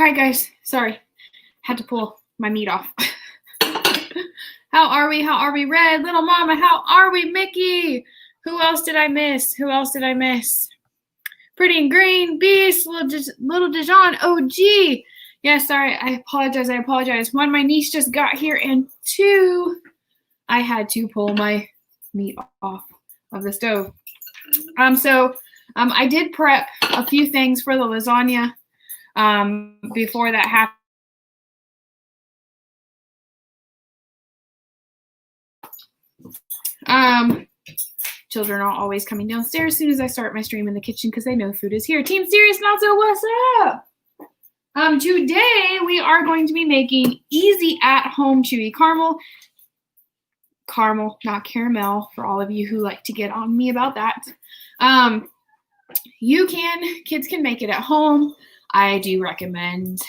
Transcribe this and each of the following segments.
All right, guys. Sorry. Had to pull my meat off. How are we? How are we? Red, little mama, how are we? Mickey. Who else did I miss? Who else did I miss? Pretty and green, Beast, little Dijon, OG. Yeah, sorry. I apologize. One, my niece just got here, and two, I had to pull my meat off of the stove. I did prep a few things for the lasagna before that happened. Children are always coming downstairs as soon as I start my stream in the kitchen because they know food is here. Team Serious Melto, what's up? Today we are going to be making easy at-home chewy caramel, not caramel, for all of you who like to get on me about that. Kids can make it at home. I do recommend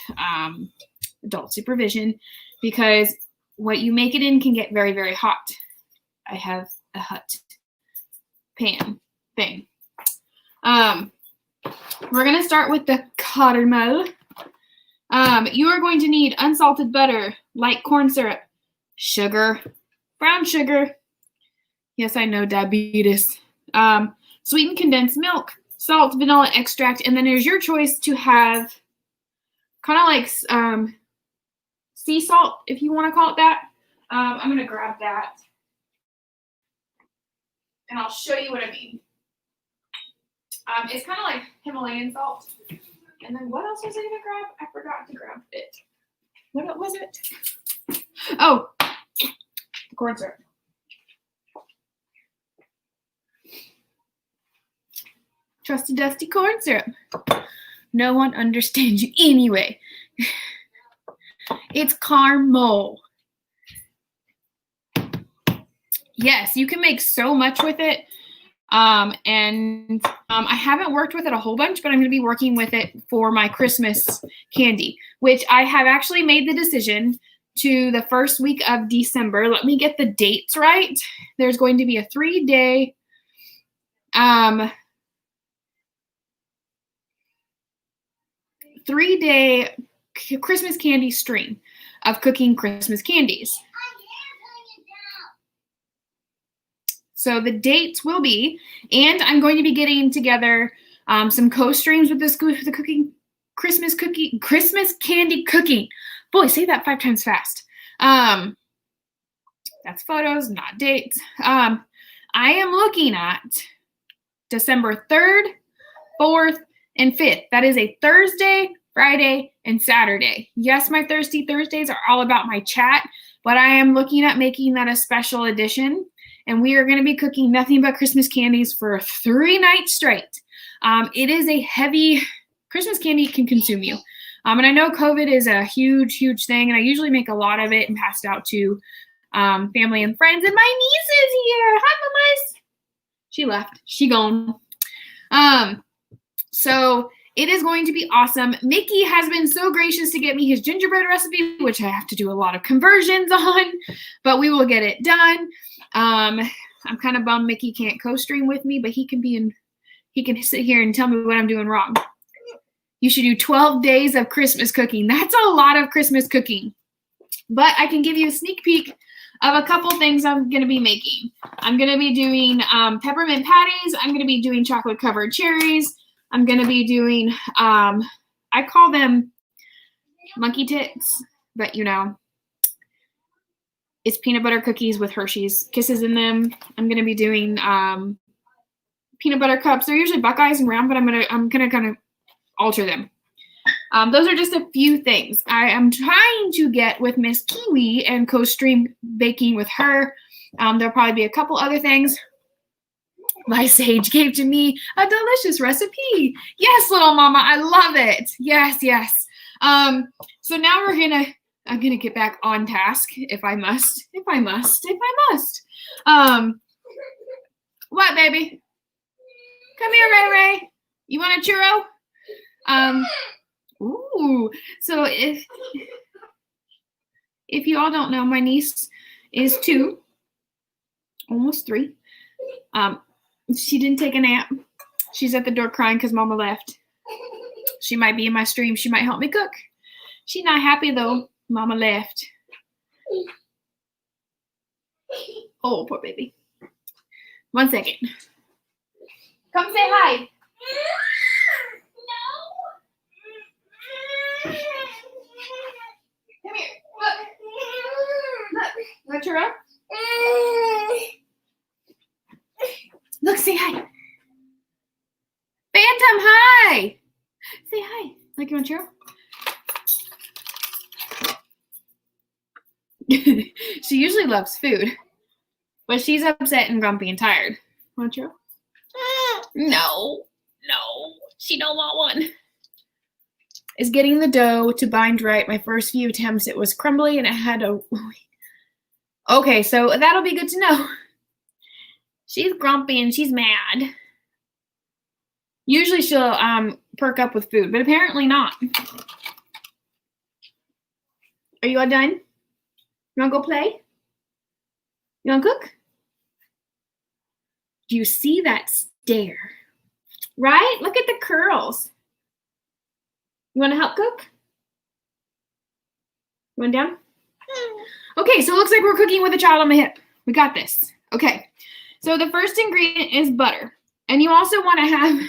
adult supervision because what you make it in can get very, very hot. I have a hot pan thing. We're going to start with the caramel. You are going to need unsalted butter, light corn syrup, sugar, brown sugar. Yes, I know, diabetes. Sweetened condensed milk, salt, vanilla extract, and then there's your choice to have kind of like sea salt, if you want to call it that. I'm going to grab that, and I'll show you what I mean. It's kind of like Himalayan salt. And then what else was I going to grab? I forgot to grab it. What was it? Oh, the corn syrup. Trusty dusty corn syrup. No one understands you anyway. It's caramel. Yes, you can make so much with it. I haven't worked with it a whole bunch, but I'm going to be working with it for my Christmas candy, which I have actually made the decision to the first week of December. Let me get the dates right. There's going to be a 3-day Christmas candy stream of cooking Christmas candies. So the dates will be, and I'm going to be getting together some co-streams with the cooking Christmas candy cooking. Boy, say that 5 times fast. That's photos, not dates. I am looking at December 3rd, 4th, and 5th. That is a Thursday, Friday, and Saturday. Yes, my Thirsty Thursdays are all about my chat, but I am looking at making that a special edition. And we are going to be cooking nothing but Christmas candies for 3 nights straight. It is a heavy, Christmas candy can consume you. And I know COVID is a huge, huge thing, and I usually make a lot of it and pass it out to family and friends. And my niece is here. Hi, mamas. She left. She gone. So it is going to be awesome. Mickey has been so gracious to get me his gingerbread recipe, which I have to do a lot of conversions on, but we will get it done. I'm kind of bummed Mickey can't co-stream with me, but he can sit here and tell me what I'm doing wrong. You should do 12 days of Christmas cooking. That's a lot of Christmas cooking. But I can give you a sneak peek of a couple things I'm going to be making. I'm going to be doing peppermint patties. I'm going to be doing chocolate covered cherries. I'm going to be doing, I call them monkey tits, but you know, it's peanut butter cookies with Hershey's Kisses in them. I'm going to be doing peanut butter cups. They're usually Buckeyes and round, but I'm gonna kind of alter them. Those are just a few things. I am trying to get with Miss Kiwi and co-stream baking with her. There'll probably be a couple other things. My sage gave to me a delicious recipe. Yes, little mama, I love it. Yes. So now I'm gonna get back on task if I must. What, baby? Come here, Ray Ray. You want a churro? Ooh. So if you all don't know, my niece is 2, almost 3. She didn't take a nap. She's at the door crying because mama left. She might be in my stream. She might help me cook. She's not happy though. Mama left. Oh, poor baby. 1 second. Come say hi. No. Come here. Look. Look, churro. Look, say hi. Phantom, hi. Say hi. Like you want churro? She usually loves food, but she's upset and grumpy and tired. Want churro? No, she don't want one. Is getting the dough to bind right. My first few attempts, it was crumbly and it had a. Okay, so that'll be good to know. She's grumpy and she's mad. Usually she'll perk up with food, but apparently not. Are you all done? You want to go play? You want to cook? Do you see that stare? Right? Look at the curls. You want to help cook? You want down? Okay, so it looks like we're cooking with a child on my hip. We got this. Okay, so the first ingredient is butter. And you also want to have,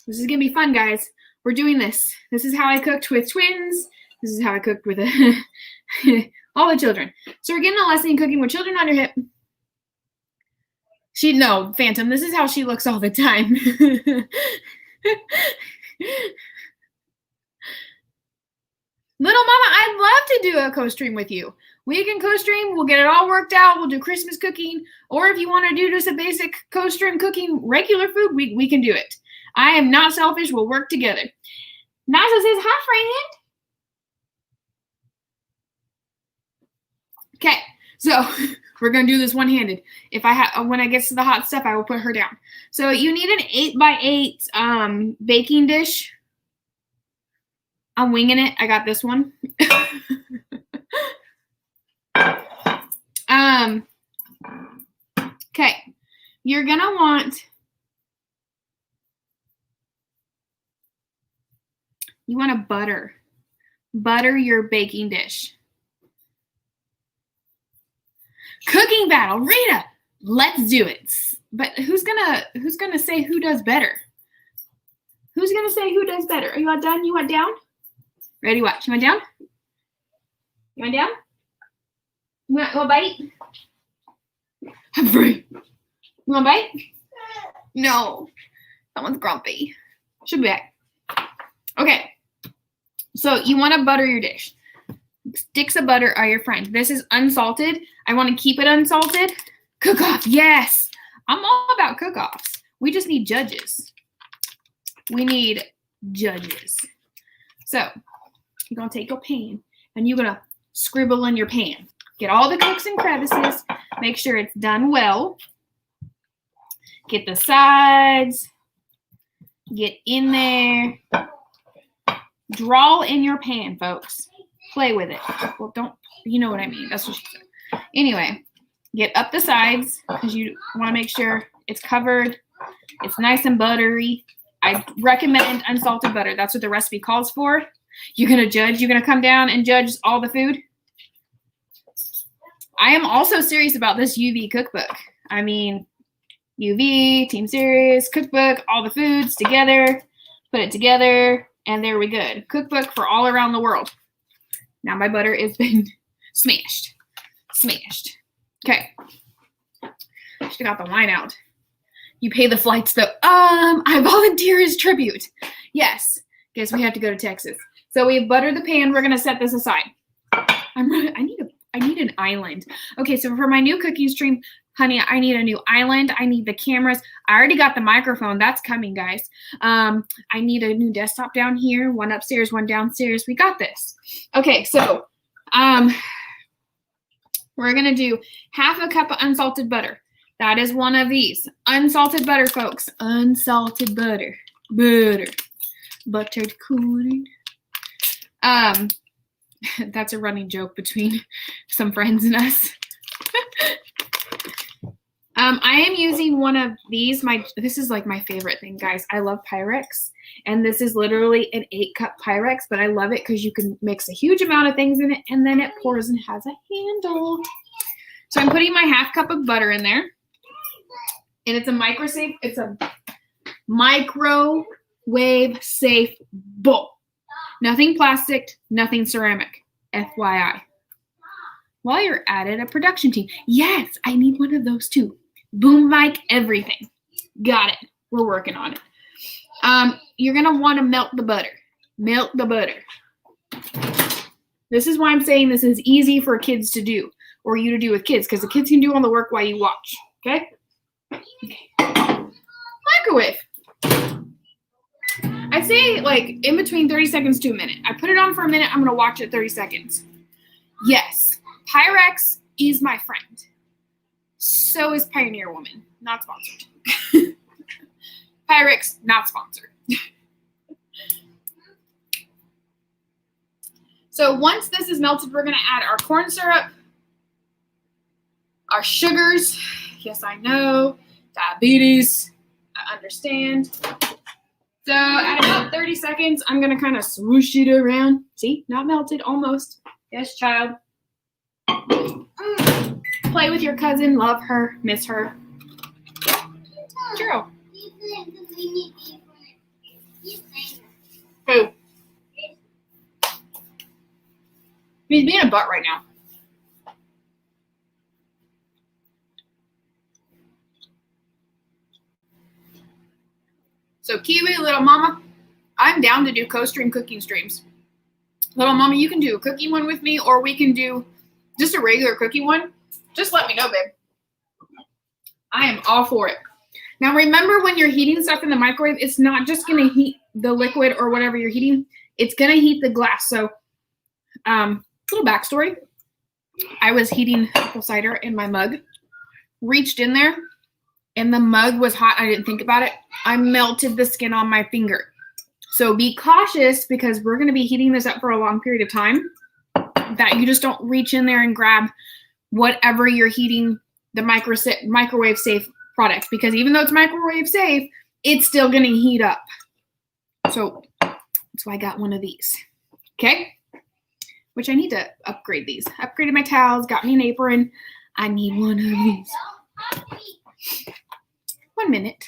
this is going to be fun, guys. We're doing this. This is how I cooked with twins. This is how I cooked with all the children. So we're getting a lesson in cooking with children on your hip. No, Phantom, this is how she looks all the time. Little Mama, I'd love to do a co-stream with you. We can co-stream. We'll get it all worked out. We'll do Christmas cooking. Or if you want to do just a basic co-stream cooking regular food, we can do it. I am not selfish. We'll work together. Nasa says, hi, friend. Okay, so we're going to do this one-handed. When I get to the hot stuff, I will put her down. So you need an 8x8 baking dish. I'm winging it. I got this one. Okay. You're going to want, you want to butter your baking dish. Cooking battle, Rita. Let's do it. But who's gonna say who does better? Who's gonna say who does better? Are you all done? You want down? Ready? Watch. You want down? You want down? You want a bite? I'm free. You want a bite? No. That one's grumpy. Should be back. Okay. So you want to butter your dish. Sticks of butter are your friend. This is unsalted. I want to keep it unsalted. Cook-off. Yes. I'm all about cook-offs. We just need judges. We need judges. So you're going to take your pan and you're going to scribble in your pan. Get all the nooks and crevices. Make sure it's done well. Get the sides. Get in there. Draw in your pan, folks. Play with it. Well, don't, you know what I mean. That's what she said. Anyway, get up the sides because you want to make sure it's covered. It's nice and buttery. I recommend unsalted butter. That's what the recipe calls for. You're going to judge. You're going to come down and judge all the food. I am also serious about this UV cookbook. I mean, UV, Team Serious, cookbook, all the foods together. Put it together, and there we go. Cookbook for all around the world. Now my butter has been smashed. Smashed. Okay. Should have got the wine out. You pay the flights though. I volunteer as tribute. Yes. Guess we have to go to Texas. So we have buttered the pan. We're gonna set this aside. I need an island. Okay, so for my new cooking stream, honey, I need a new island. I need the cameras. I already got the microphone. That's coming, guys. I need a new desktop down here, one upstairs, one downstairs. We got this. Okay, so we're going to do half a cup of unsalted butter. That is one of these. Unsalted butter, folks. Unsalted butter. Butter. Buttered corn. That's a running joke between some friends and us. I am using one of these. This is like my favorite thing, guys. I love Pyrex, and this is literally an 8-cup Pyrex, but I love it because you can mix a huge amount of things in it, and then it pours and has a handle. So I'm putting my 1/2 cup of butter in there, and it's a microwave safe bowl. Nothing plastic, nothing ceramic. FYI. While you're at it, a production team. Yes, I need one of those too. Boom mic, everything. Got it. We're working on it. You're going to want to melt the butter. Melt the butter. This is why I'm saying this is easy for kids to do, or you to do with kids, because the kids can do all the work while you watch. Okay? Microwave. I'd say like in between 30 seconds to a minute. I put it on for a minute. I'm going to watch it 30 seconds. Yes, Pyrex is my friend. So is Pioneer Woman. Not sponsored. Pyrex, not sponsored. So once this is melted, we're going to add our corn syrup, our sugars. Yes, I know. Diabetes. I understand. So at about 30 seconds, I'm going to kind of swoosh it around. See, not melted, almost. Yes, child. Play with your cousin, love her, miss her. Girl. Who? He's being a butt right now. So Kiwi, little mama, I'm down to do co-stream cooking streams. Little mama, you can do a cooking one with me, or we can do just a regular cooking one. Just let me know, babe. I am all for it. Now, remember when you're heating stuff in the microwave, it's not just going to heat the liquid or whatever you're heating. It's going to heat the glass. So, little backstory. I was heating apple cider in my mug, reached in there, and the mug was hot. I didn't think about it. I melted the skin on my finger. So be cautious, because we're going to be heating this up for a long period of time, that you just don't reach in there and grab whatever you're heating the microwave safe product, because even though it's microwave safe, it's still going to heat up. So that's why I got one of these. Okay? Which I need to upgrade these. Upgraded my towels, got me an apron. I need one of these. 1 minute.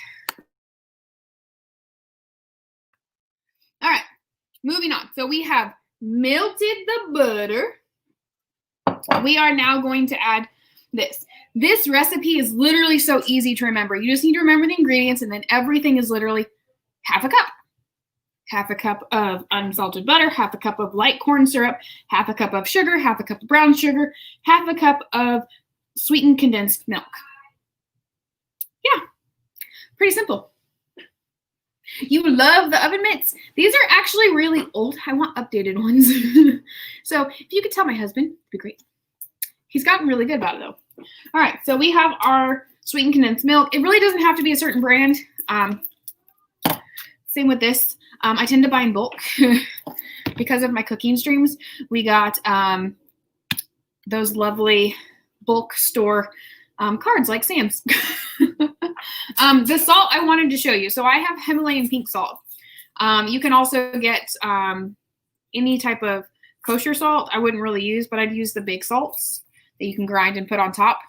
All right, moving on. So we have melted the butter. We are now going to add this. This recipe is literally so easy to remember. You just need to remember the ingredients, and then everything is literally 1/2 cup. 1/2 cup of unsalted butter, 1/2 cup of light corn syrup, 1/2 cup of sugar, 1/2 cup of brown sugar, 1/2 cup of sweetened condensed milk. Yeah, pretty simple. You love the oven mitts? These are actually really old. I want updated ones. So if you could tell my husband, it'd be great. He's gotten really good about it, though. All right, so we have our sweetened condensed milk. It really doesn't have to be a certain brand. Same with this. I tend to buy in bulk because of my cooking streams. We got those lovely bulk store cards like Sam's. The salt I wanted to show you. So I have Himalayan pink salt. You can also get any type of kosher salt. I wouldn't really use, but I'd use the big salts that you can grind and put on top.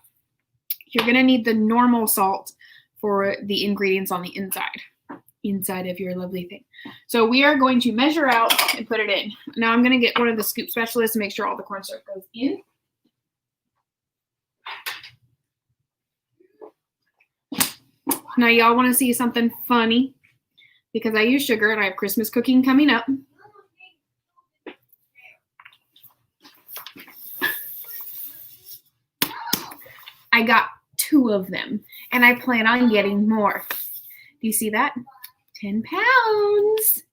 You're going to need the normal salt for the ingredients on the inside of your lovely thing. So we are going to measure out and put it in. Now I'm going to get one of the scoop specialists to make sure all the corn syrup goes in. Now y'all want to see something funny, because I use sugar and I have Christmas cooking coming up. I got 2 of them, and I plan on getting more. Do you see that? 10 pounds.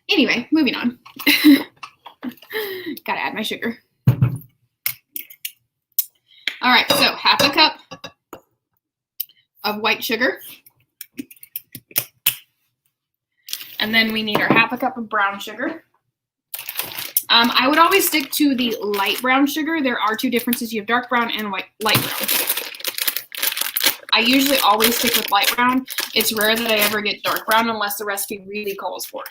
Anyway, moving on. Gotta add my sugar. All right, so 1/2 cup of white sugar. And then we need our 1/2 cup of brown sugar. I would always stick to the light brown sugar. There are two differences. You have dark brown and light brown. I usually always stick with light brown. It's rare that I ever get dark brown unless the recipe really calls for it.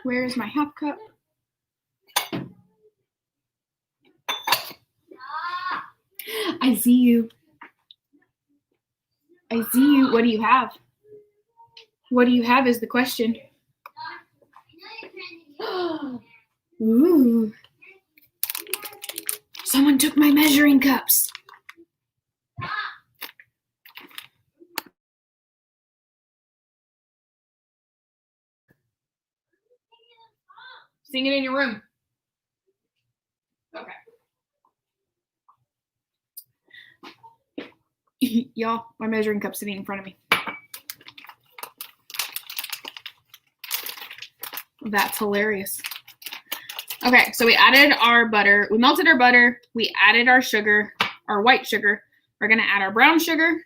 Where is my half cup? I see you. I see you. What do you have? What do you have is the question. Ooh. Someone took my measuring cups. Sing it in your room. Okay. Y'all, my measuring cup's sitting in front of me. That's hilarious. Okay, so we added our butter. We melted our butter. We added our sugar, our white sugar. We're going to add our brown sugar.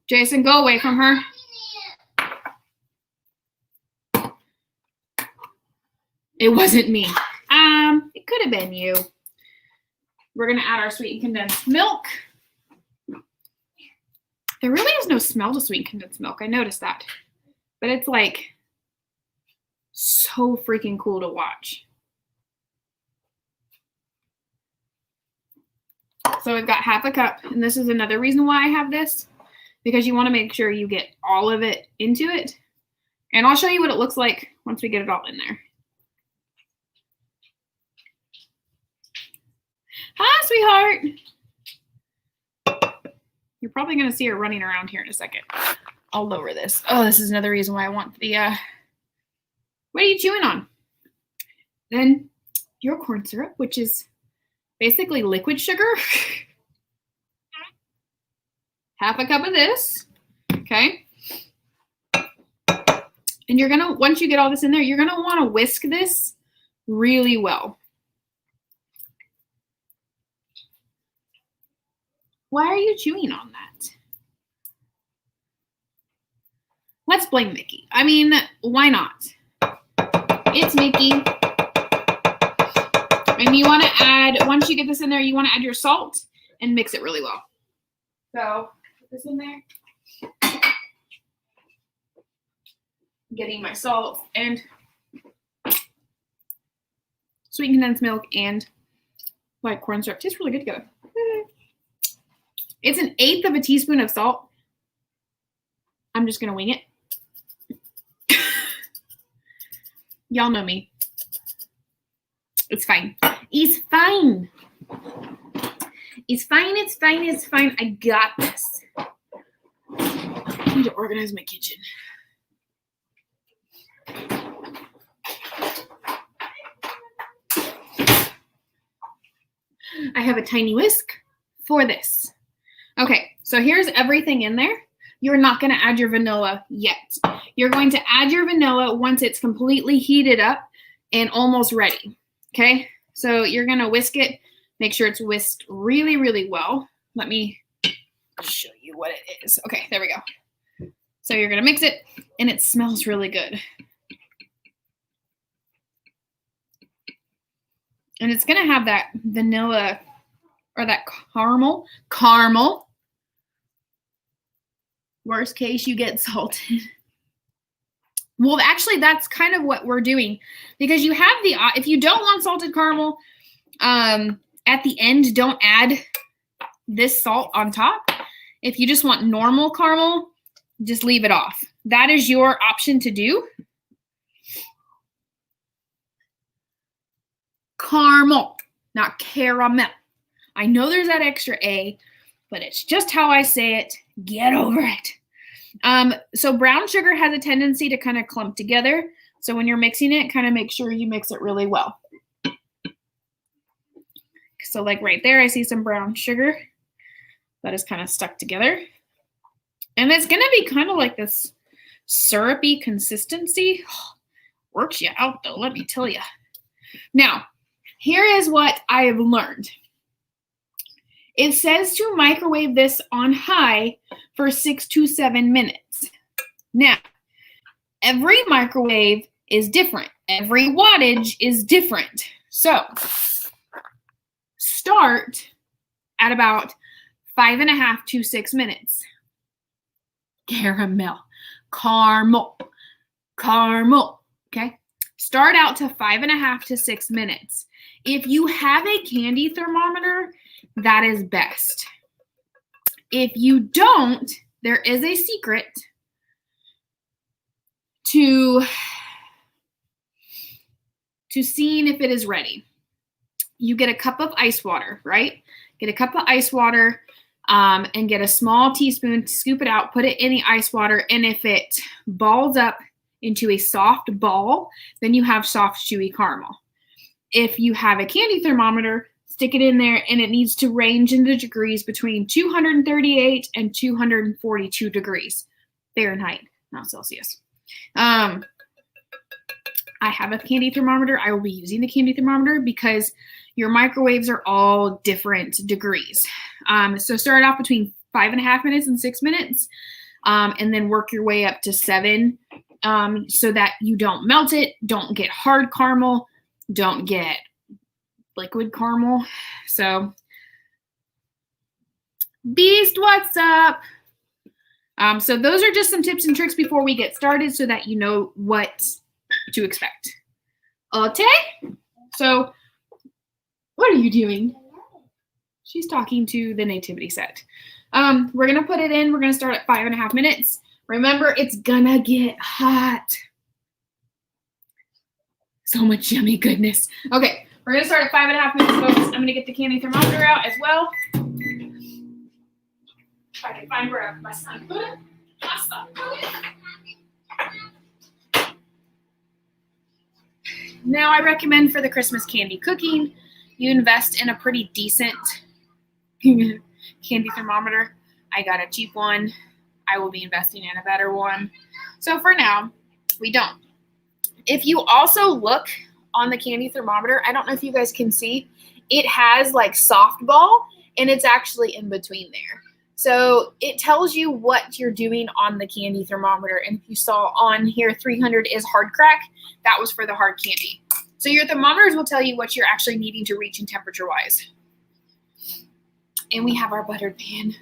Jason, go away from her. It wasn't me. It could have been you. We're going to add our sweetened condensed milk. There really is no smell to sweetened condensed milk. I noticed that. But it's like so freaking cool to watch. So we've got half a cup. And this is another reason why I have this. Because you want to make sure you get all of it into it. And I'll show you what it looks like once we get it all in there. Hi, sweetheart. You're probably going to see her running around here in a second. I'll lower this. Oh, this is another reason why I want the, what are you chewing on? Then your corn syrup, which is basically liquid sugar. Half a cup of this, okay? And you're going to, once you get all this in there, you're going to want to whisk this really well. Why are you chewing on that? Let's blame Mickey. I mean, why not? It's Mickey. And you want to add, once you get this in there, you want to add your salt and mix it really well. So, put this in there. Getting my salt and sweetened condensed milk and white corn syrup. Tastes really good together. It's 1/8 of a teaspoon of salt. I'm just going to wing it. Y'all know me. It's fine. It's fine. It's fine. It's fine. It's fine. I got this. I need to organize my kitchen. I have a tiny whisk for this. Okay, so here's everything in there. You're not going to add your vanilla yet. You're going to add your vanilla once it's completely heated up and almost ready. Okay, so you're going to whisk it. Make sure it's whisked really, really well. Let me show you what it is. Okay, there we go. So you're going to mix it, and it smells really good. And it's going to have that vanilla or that caramel. Worst case, you get salted. Well, actually, that's kind of what we're doing. Because you have the, if you don't want salted caramel, at the end, don't add this salt on top. If you just want normal caramel, just leave it off. That is your option to do. Caramel, not caramel. I know there's that extra A, but it's just how I say it. Get over it. So brown sugar has a tendency to kind of clump together. So when you're mixing it, kind of make sure you mix it really well. So like right there, I see some brown sugar that is kind of stuck together. And it's going to be kind of like this syrupy consistency. Works you out though, let me tell you. Now, Here is what I have learned. It says to microwave this on high for 6 to 7 minutes. Now, every microwave is different. Every wattage is different. So, start at about 5.5 to 6 minutes. Caramel. Okay? Start out to 5.5 to 6 minutes. If you have a candy thermometer, that is best. If you don't, there is a secret to seeing if it is ready. You get a cup of ice water, right? Get a cup of ice water and get a small teaspoon, scoop it out, put it in the ice water, and if it balls up into a soft ball, then you have soft, chewy caramel. If you have a candy thermometer, stick it in there, and it needs to range in the degrees between 238 and 242 degrees Fahrenheit, not Celsius. I have a candy thermometer. I will be using the candy thermometer because your microwaves are all different degrees. So start off between 5.5 minutes and 6 minutes, and then work your way up to 7 so that you don't melt it, don't get hard caramel, don't get liquid caramel. So, Beast, what's up? So those are just some tips and tricks before we get started so that you know what to expect. Okay? So, what are you doing? She's talking to the nativity set. We're going to put it in. We're going to start at 5.5 minutes. Remember, it's going to get hot. So much yummy goodness. Okay, we're going to start at 5.5 minutes, folks. I'm going to get the candy thermometer out as well. If I can find where my son put it. Now, I recommend for the Christmas candy cooking, you invest in a pretty decent candy thermometer. I got a cheap one. I will be investing in a better one. So for now, we don't. If you also look on the candy thermometer, I don't know if you guys can see, it has like softball, and it's actually in between there. So it tells you what you're doing on the candy thermometer. And if you saw on here, 300 is hard crack. That was for the hard candy. So your thermometers will tell you what you're actually needing to reach in temperature-wise. And we have our buttered pan.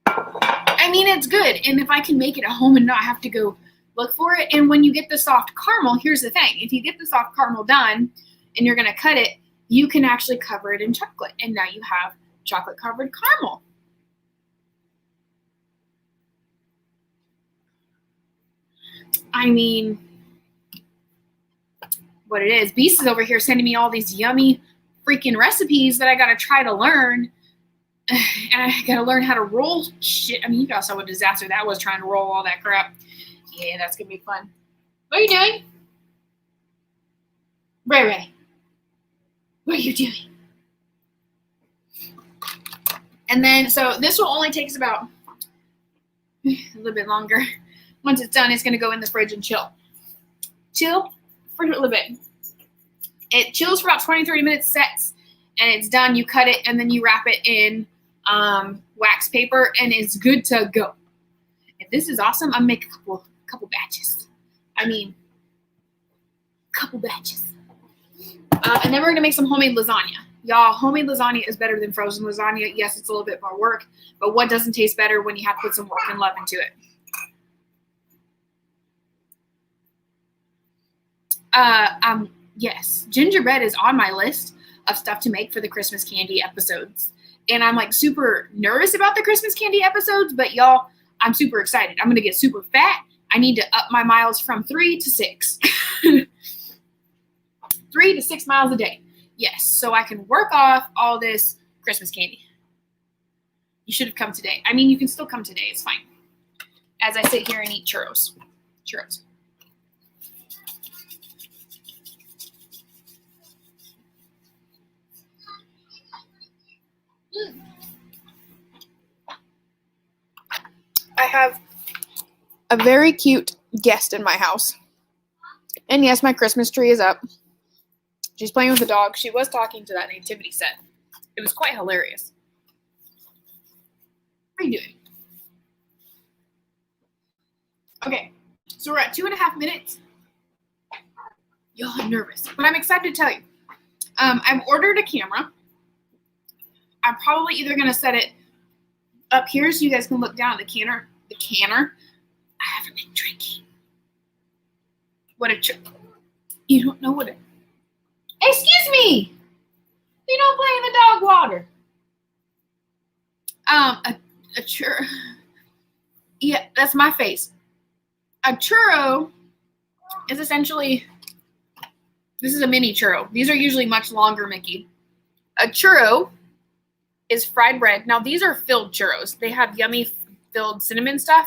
I mean, it's good. And if I can make it at home and not have to go look for it. And when you get the soft caramel, here's the thing. If you get the soft caramel done and you're going to cut it, you can actually cover it in chocolate. And now you have chocolate-covered caramel. I mean, what it is. Beast is over here sending me all these yummy freaking recipes that I got to try to learn. And I got to learn how to roll shit. I mean, you guys saw what disaster that was trying to roll all that crap. Yeah, that's going to be fun. What are you doing? Ray Ray. What are you doing? And then, so this will only take us about a little bit longer. Once it's done, it's going to go in the fridge and chill. Chill for a little bit. It chills for about 20-30 minutes, sets, and it's done. You cut it, and then you wrap it in wax paper, and it's good to go. If this is awesome, I'll make a couple batches. I mean, couple batches. And then we're going to make some homemade lasagna. Y'all, homemade lasagna is better than frozen lasagna. Yes, it's a little bit more work, but what doesn't taste better when you have to put some work and love into it? Yes, gingerbread is on my list of stuff to make for the Christmas candy episodes. And I'm like super nervous about the Christmas candy episodes, but y'all, I'm super excited. I'm going to get super fat. I need to up my miles from 3 to 6. 3 to 6 miles a day. Yes, so I can work off all this Christmas candy. You should have come today. I mean, you can still come today. It's fine. As I sit here and eat churros. Churros. I have a very cute guest in my house. And yes, my Christmas tree is up. She's playing with the dog. She was talking to that nativity set. It was quite hilarious. What are you doing? Okay, so we're at 2.5 minutes. Yo, I'm nervous, but I'm excited to tell you. I've ordered a camera. I'm probably either going to set it up here so you guys can look down at the canner. I haven't been drinking. What a you don't know what it. Excuse me. You don't play in the dog water. A churro. Yeah, that's my face. A churro is essentially, this is a mini churro. These are usually much longer, Mickey. A churro is fried bread. Now, these are filled churros. They have yummy filled cinnamon stuff.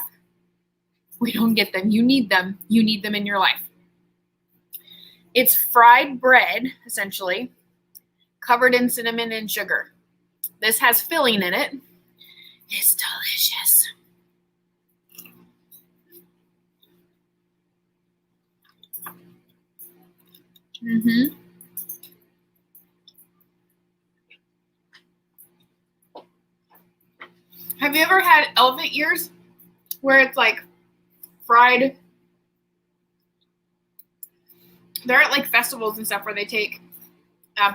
We don't get them. You need them. You need them in your life. It's fried bread, essentially, covered in cinnamon and sugar. This has filling in it. It's delicious. Mm-hmm. Have you ever had elephant ears where it's like fried? They're at like festivals and stuff where they take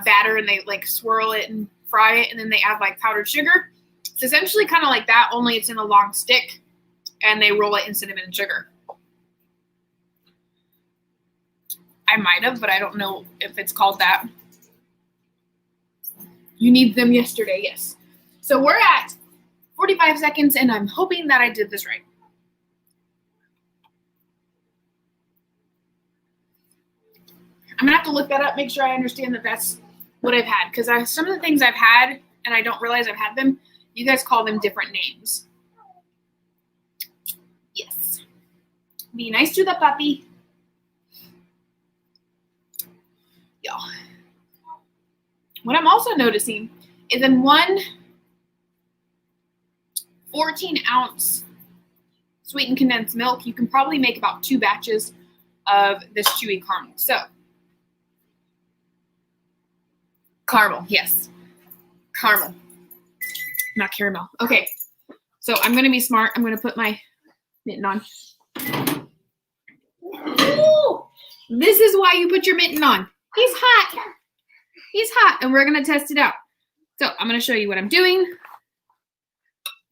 batter and they like swirl it and fry it, and then they add like powdered sugar. It's essentially kind of like that, only it's in a long stick and they roll it in cinnamon and sugar. I might have, but I don't know if it's called that. You need them yesterday, yes. So we're at 45 seconds, and I'm hoping that I did this right. I'm going to have to look that up, make sure I understand that that's what I've had. Because some of the things I've had, and I don't realize I've had them, you guys call them different names. Yes. Be nice to the puppy. Y'all. What I'm also noticing is in one 14-ounce sweetened condensed milk, you can probably make about 2 batches of this Chewy caramel. So, caramel, yes. Caramel, not caramel. Okay, so I'm going to be smart. I'm going to put my mitten on. Ooh, this is why you put your mitten on. He's hot. He's hot, and we're going to test it out. So I'm going to show you what I'm doing.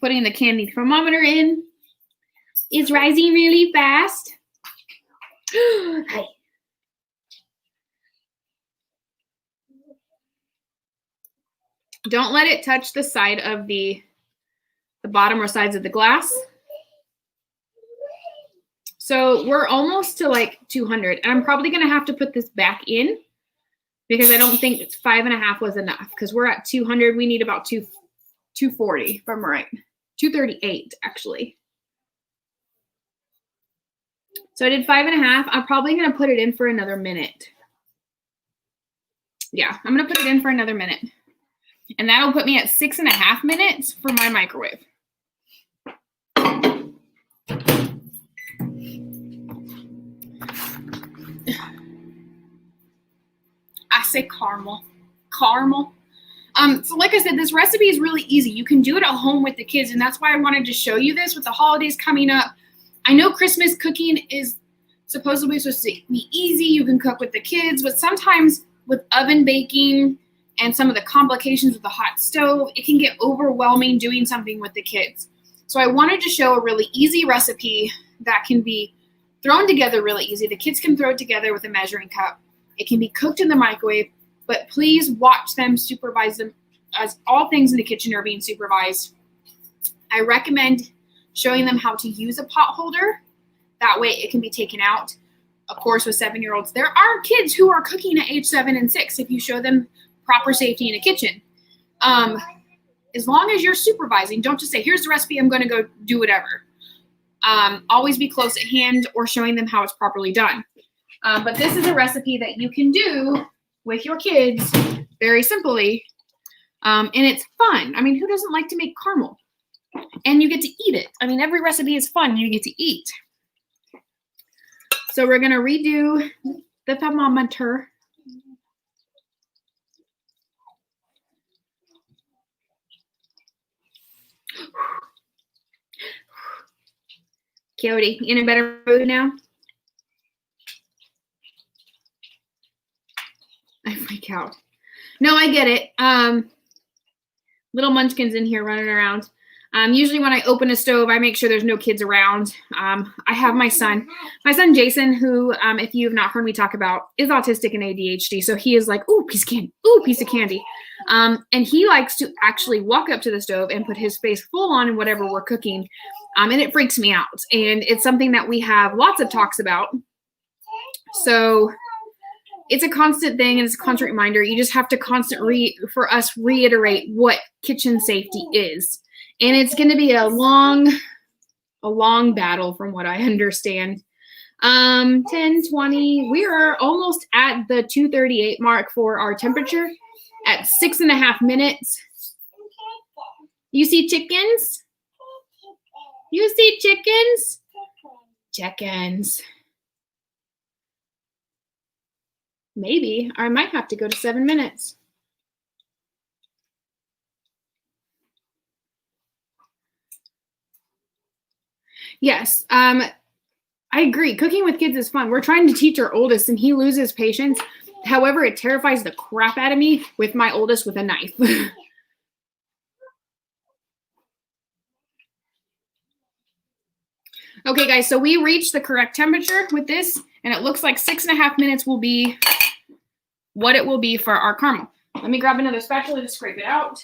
Putting the candy thermometer in. It's rising really fast. Hi. Don't let it touch the side of the bottom or sides of the glass. So we're almost to like 200, and I'm probably going to have to put this back in because I don't think it's 5.5 was enough, because we're at 200. We need about 240, if I'm right. 238, actually. So I did 5.5. I'm probably going to put it in for another minute. Yeah, I'm going to put it in for another minute. And that'll put me at 6.5 minutes for my microwave. I say caramel. Caramel. So like I said, this recipe is really easy. You can do it at home with the kids, and that's why I wanted to show you this with the holidays coming up. I know Christmas cooking is supposedly supposed to be easy. You can cook with the kids, but sometimes with oven baking and some of the complications with the hot stove, it can get overwhelming doing something with the kids. So I wanted to show a really easy recipe that can be thrown together really easy. The kids can throw it together with a measuring cup. It can be cooked in the microwave, but please watch them, supervise them, as all things in the kitchen are being supervised. I recommend showing them how to use a pot holder. That way it can be taken out. Of course, with 7-year-olds, there are kids who are cooking at age 7 and 6 if you show them proper safety in a kitchen. As long as you're supervising, don't just say, here's the recipe, I'm going to go do whatever. Always be close at hand or showing them how it's properly done. But this is a recipe that you can do with your kids very simply. And it's fun. I mean, who doesn't like to make caramel? And you get to eat it. I mean, every recipe is fun. You get to eat. So we're going to redo the thermometer. Coyote, in a better mood now? I freak out. No, I get it. Little munchkins in here running around. Usually when I open a stove, I make sure there's no kids around. I have my son Jason, who, if you have not heard me talk about, is autistic and ADHD. So he is like, ooh, piece of candy, ooh, piece of candy. And he likes to actually walk up to the stove and put his face full on in whatever we're cooking. And it freaks me out. And it's something that we have lots of talks about. So it's a constant thing, and it's a constant reminder. You just have to for us reiterate what kitchen safety is. And it's going to be a long battle from what I understand. 10:20. We are almost at the 2:38 mark for our temperature at 6.5 minutes. You see chickens? You see chickens? Chickens. Maybe I might have to go to 7 minutes. Yes, I agree. Cooking with kids is fun. We're trying to teach our oldest, and he loses patience. However, it terrifies the crap out of me with my oldest with a knife. Okay, guys, so we reached the correct temperature with this, and it looks like 6.5 minutes will be what it will be for our caramel. Let me grab another spatula to scrape it out.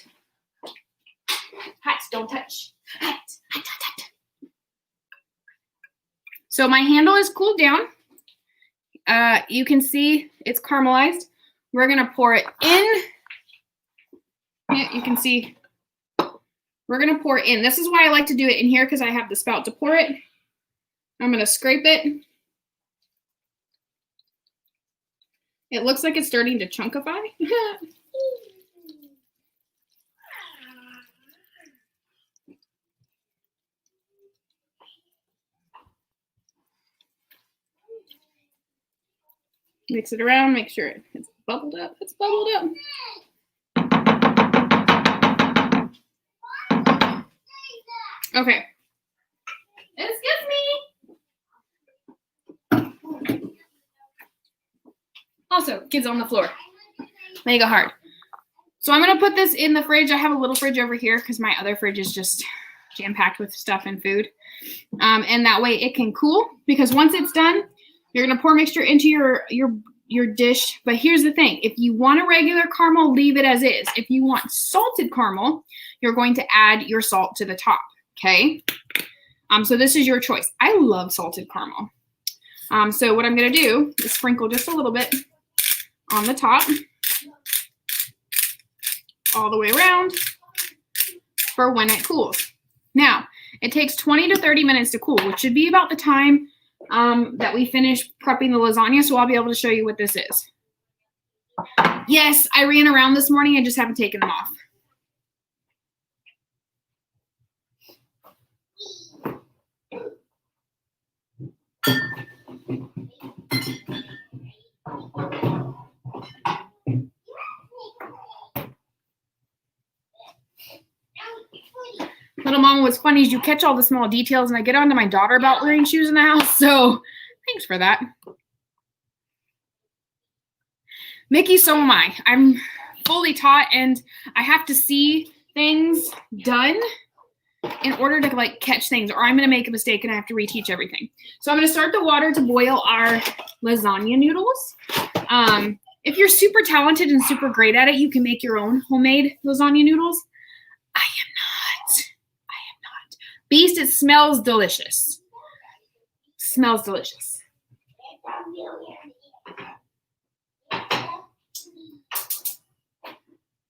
Hot, don't touch. Hot, hot, hot, hot. So my handle is cooled down. You can see it's caramelized. We're gonna pour it in. Yeah, you can see we're gonna pour it in. This is why I like to do it in here, because I have the spout to pour it. I'm gonna scrape it. It looks like it's starting to chunkify. Mix it around, make sure it's bubbled up. It's bubbled up. Okay. Excuse me. Also, kids on the floor. Mega hard. So I'm going to put this in the fridge. I have a little fridge over here because my other fridge is just jam-packed with stuff and food. And that way it can cool, because once it's done, you're going to pour mixture into your dish. But here's the thing. If you want a regular caramel, leave it as is. If you want salted caramel, you're going to add your salt to the top, okay? So this is your choice. I love salted caramel. So what I'm going to do is sprinkle just a little bit on the top, all the way around for when it cools. Now, it takes 20 to 30 minutes to cool, which should be about the time that we finish prepping the lasagna, so I'll be able to show you what this is. Yes, I ran around this morning. I just haven't taken them off. Little Mama, what's funny is you catch all the small details, and I get on to my daughter about wearing shoes in the house, so thanks for that. Mickey, so am I. I'm fully taught, and I have to see things done in order to like catch things, or I'm going to make a mistake and I have to reteach everything. So I'm going to start the water to boil our lasagna noodles. If you're super talented and super great at it, you can make your own homemade lasagna noodles. I am not. Beast, it smells delicious. Smells delicious.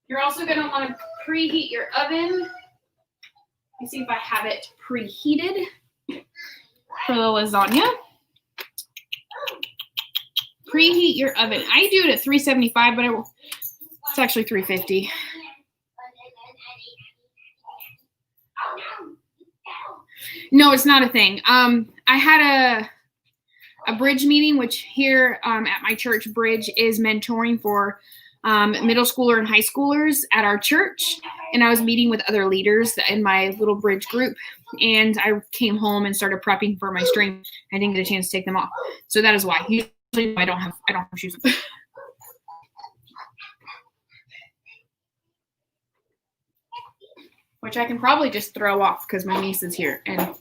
You're also going to want to preheat your oven. Let me see if I have it preheated for the lasagna. Preheat your oven. I do it at 375, but it's actually 350. No, it's not a thing. I had a bridge meeting, which here at my church, Bridge is mentoring for middle schooler and high schoolers at our church, and I was meeting with other leaders in my little bridge group, and I came home and started prepping for my stream. I didn't get a chance to take them off, so that is why. Usually I don't have shoes. Which I can probably just throw off because my niece is here and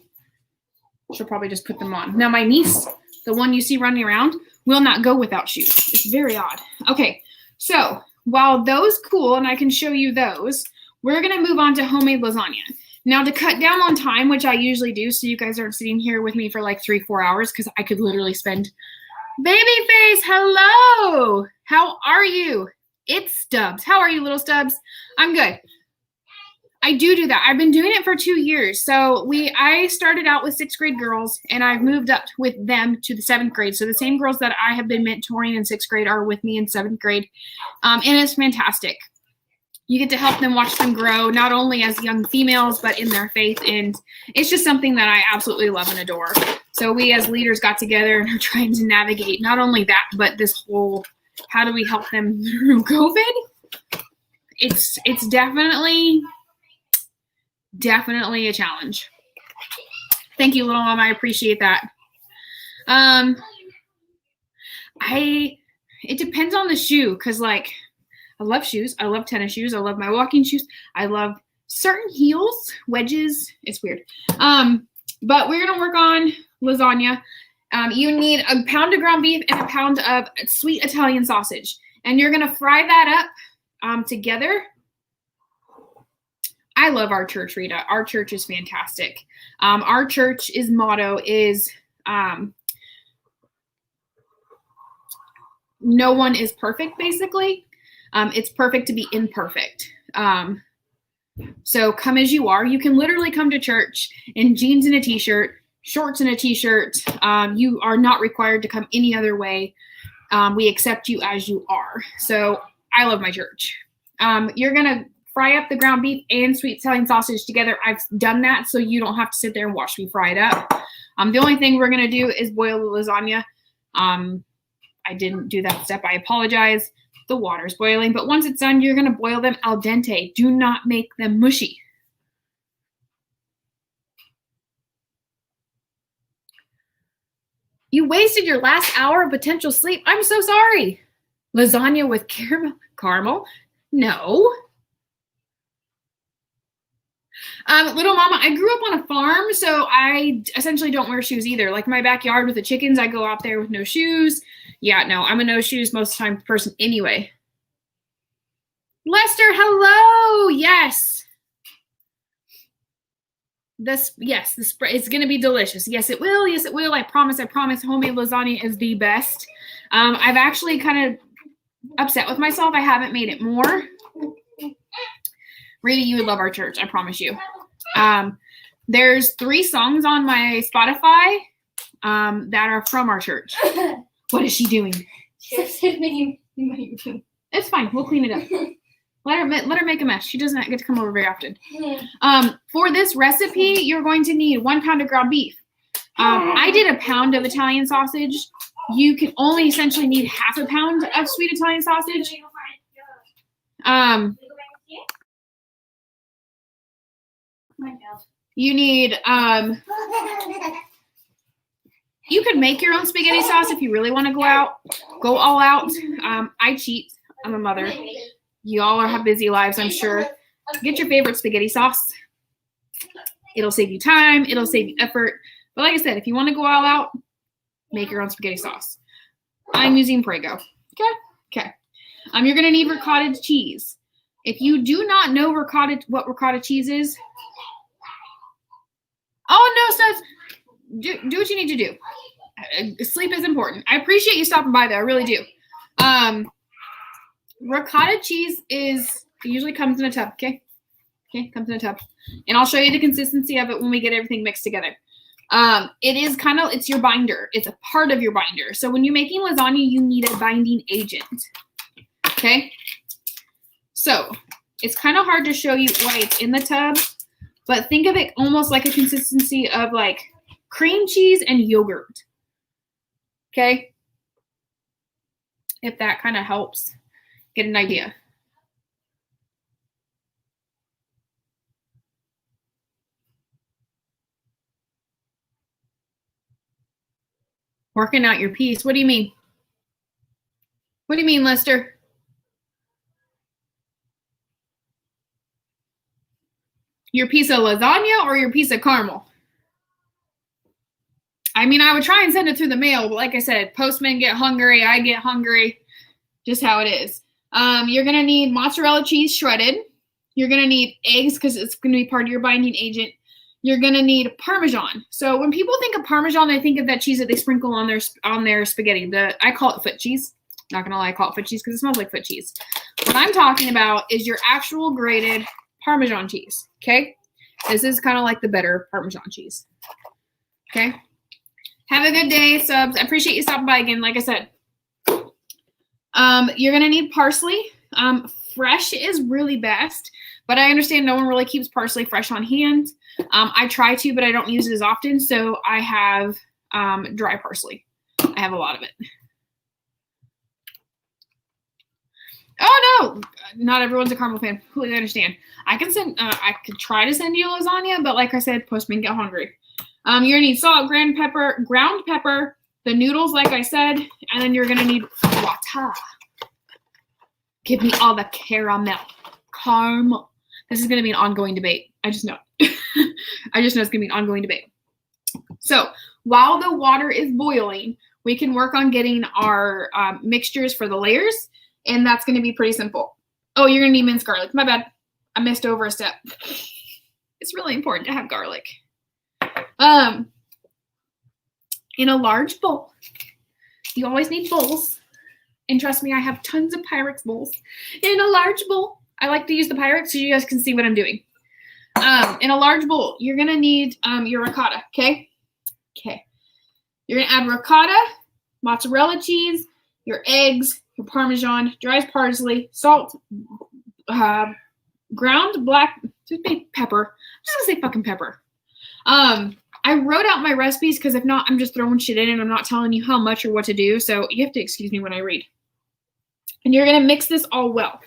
she'll probably just put them on. Now my niece, the one you see running around, will not go without shoes. It's very odd. Okay, so while those cool, and I can show you those, we're gonna move on to homemade lasagna. Now to cut down on time, which I usually do, so you guys aren't sitting here with me for like 3-4 hours, because I could literally spend, Babyface, hello, how are you? It's Stubbs. How are you, little Stubbs? I'm good. I do that. I've been doing it for 2 years. So I started out with 6th grade girls, and I've moved up with them to the 7th grade. So the same girls that I have been mentoring in 6th grade are with me in 7th grade. And it's fantastic. You get to help them, watch them grow, not only as young females, but in their faith. And it's just something that I absolutely love and adore. So we as leaders got together and are trying to navigate not only that, but this whole, how do we help them through COVID? It's definitely a challenge. Thank you, little mama. I appreciate that. It depends on the shoe, because like I love shoes. I love tennis shoes. I love my walking shoes. I love certain heels, wedges. It's weird. But we're gonna work on lasagna. You need a pound of ground beef and a pound of sweet Italian sausage, and you're gonna fry that up together. I love our church, Rita. Our church is fantastic. Our church's motto is no one is perfect, basically. It's perfect to be imperfect. So come as you are. You can literally come to church in jeans and a t-shirt, shorts and a t-shirt. You are not required to come any other way. We accept you as you are. So I love my church. You're going to fry up the ground beef and sweet Italian sausage together. I've done that so you don't have to sit there and watch me fry it up. The only thing we're going to do is boil the lasagna. I didn't do that step. I apologize. The water's boiling, but once it's done, you're going to boil them al dente. Do not make them mushy. You wasted your last hour of potential sleep. I'm so sorry. Lasagna with caramel? No. Little mama, I grew up on a farm, so I essentially don't wear shoes either. Like my backyard with the chickens, I go out there with no shoes. Yeah, no, I'm a no shoes most of the time person anyway. Lester, hello. Yes. It's going to be delicious. Yes, it will. Yes, it will. I promise. Homemade lasagna is the best. I've actually kind of upset with myself. I haven't made it more. Rita, you would love our church. I promise you. There's 3 songs on my Spotify that are from our church. What is she doing? It's fine. We'll clean it up. Let her make a mess. She doesn't get to come over very often. For this recipe, you're going to need 1 pound of ground beef. I did a pound of Italian sausage. You can only essentially need half a pound of sweet Italian sausage. You need, you could make your own spaghetti sauce if you really want to go all out. I cheat. I'm a mother. You all have busy lives, I'm sure. Get your favorite spaghetti sauce. It'll save you time. It'll save you effort. But like I said, if you want to go all out, make your own spaghetti sauce. I'm using Prego. Okay. You're going to need ricotta cheese. If you do not know what ricotta cheese is, oh no, Studs, do what you need to do. Sleep is important. I appreciate you stopping by though. I really do. Ricotta cheese usually comes in a tub. Okay, comes in a tub, and I'll show you the consistency of it when we get everything mixed together. It's your binder. It's a part of your binder. So when you're making lasagna, you need a binding agent. Okay. So it's kind of hard to show you why it's in the tub, but think of it almost like a consistency of like cream cheese and yogurt. Okay. If that kind of helps. get an idea. Working out your piece. What do you mean? What do you mean, Lester? Your piece of lasagna or your piece of caramel? I mean, I would try and send it through the mail, but like I said, postmen get hungry, I get hungry, just how it is. You're going to need mozzarella cheese shredded. You're going to need eggs because it's going to be part of your binding agent. You're going to need Parmesan. So when people think of Parmesan, they think of that cheese that they sprinkle on their spaghetti. I call it foot cheese. Not going to lie, I call it foot cheese because it smells like foot cheese. What I'm talking about is your actual grated Parmesan cheese, okay? This is kind of like the better Parmesan cheese, okay? Have a good day, subs. I appreciate you stopping by again, like I said. You're going to need parsley. Fresh is really best, but I understand no one really keeps parsley fresh on hand. I try to, but I don't use it as often, so I have dry parsley. I have a lot of it. Oh, no, not everyone's a caramel fan. Completely understand. I could try to send you lasagna, but like I said, postmen get hungry. You're going to need salt, ground pepper, the noodles, like I said, and then you're going to need water. Give me all the caramel. This is going to be an ongoing debate. I just know. I just know it's going to be an ongoing debate. So while the water is boiling, we can work on getting our mixtures for the layers, and that's going to be pretty simple. Oh, you're going to need minced garlic. My bad. I missed over a step. It's really important to have garlic. In a large bowl, you always need bowls. And trust me, I have tons of Pyrex bowls. In a large bowl, I like to use the Pyrex so you guys can see what I'm doing. In a large bowl, you're going to need your ricotta, okay? Okay. You're going to add ricotta, mozzarella cheese, your eggs, your Parmesan, dry parsley, salt, ground black pepper. I'm just going to say fucking pepper. I wrote out my recipes because if not, I'm just throwing shit in and I'm not telling you how much or what to do. So you have to excuse me when I read. And you're going to mix this all well.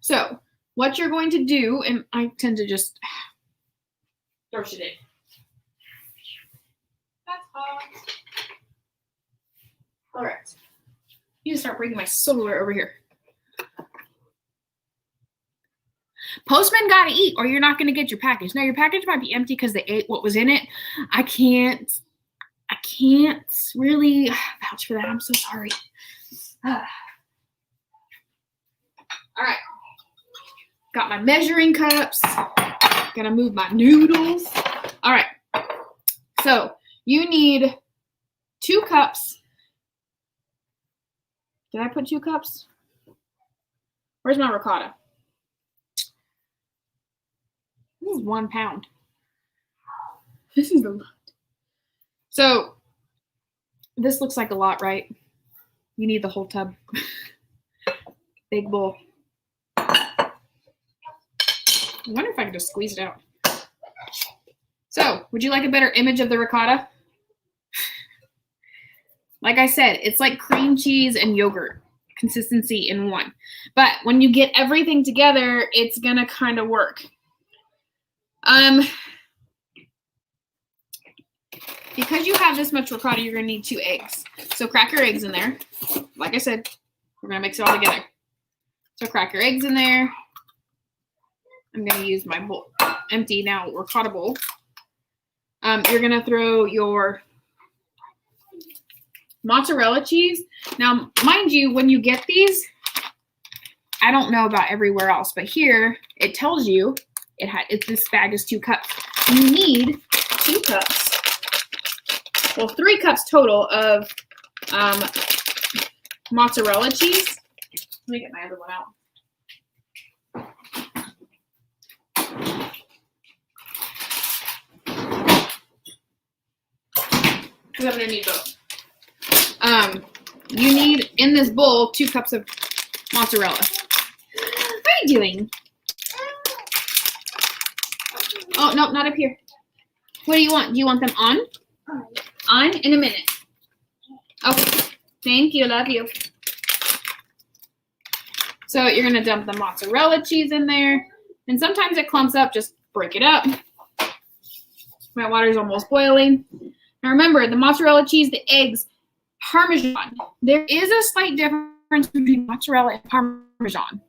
So what you're going to do, and I tend to just throw shit in. That's hot. All right. You need to start bringing my silverware over here. Postmen got to eat or you're not going to get your package. Now, your package might be empty because they ate what was in it. I can't really vouch for that. I'm so sorry. All right. Got my measuring cups. Gonna move my noodles. All right. So you need 2 cups. Did I put 2 cups? Where's my ricotta? This is 1 pound. This is a lot. So this looks like a lot, right? You need the whole tub. Big bowl. I wonder if I can just squeeze it out. So, would you like a better image of the ricotta? Like I said, it's like cream cheese and yogurt consistency in one. But when you get everything together, it's gonna kind of work. Because you have this much ricotta, you're gonna need 2 eggs. So crack your eggs in there. Like I said, we're gonna mix it all together. So crack your eggs in there. I'm gonna use my bowl, empty now ricotta bowl. You're gonna throw your mozzarella cheese. Now, mind you, when you get these, I don't know about everywhere else, but here it tells you this bag is 2 cups. You need 2 cups. Well, 3 cups total of mozzarella cheese. Let me get my other one out. Because I'm going to need both. You need, in this bowl, 2 cups of mozzarella. What are you doing? Oh, no, not up here. What do you want? Do you want them on? On in a minute. Okay. Thank you. Love you. So you're gonna dump the mozzarella cheese in there. And sometimes it clumps up, just break it up. My water's almost boiling. Now remember, the mozzarella cheese, the eggs, Parmesan. There is a slight difference between mozzarella and Parmesan.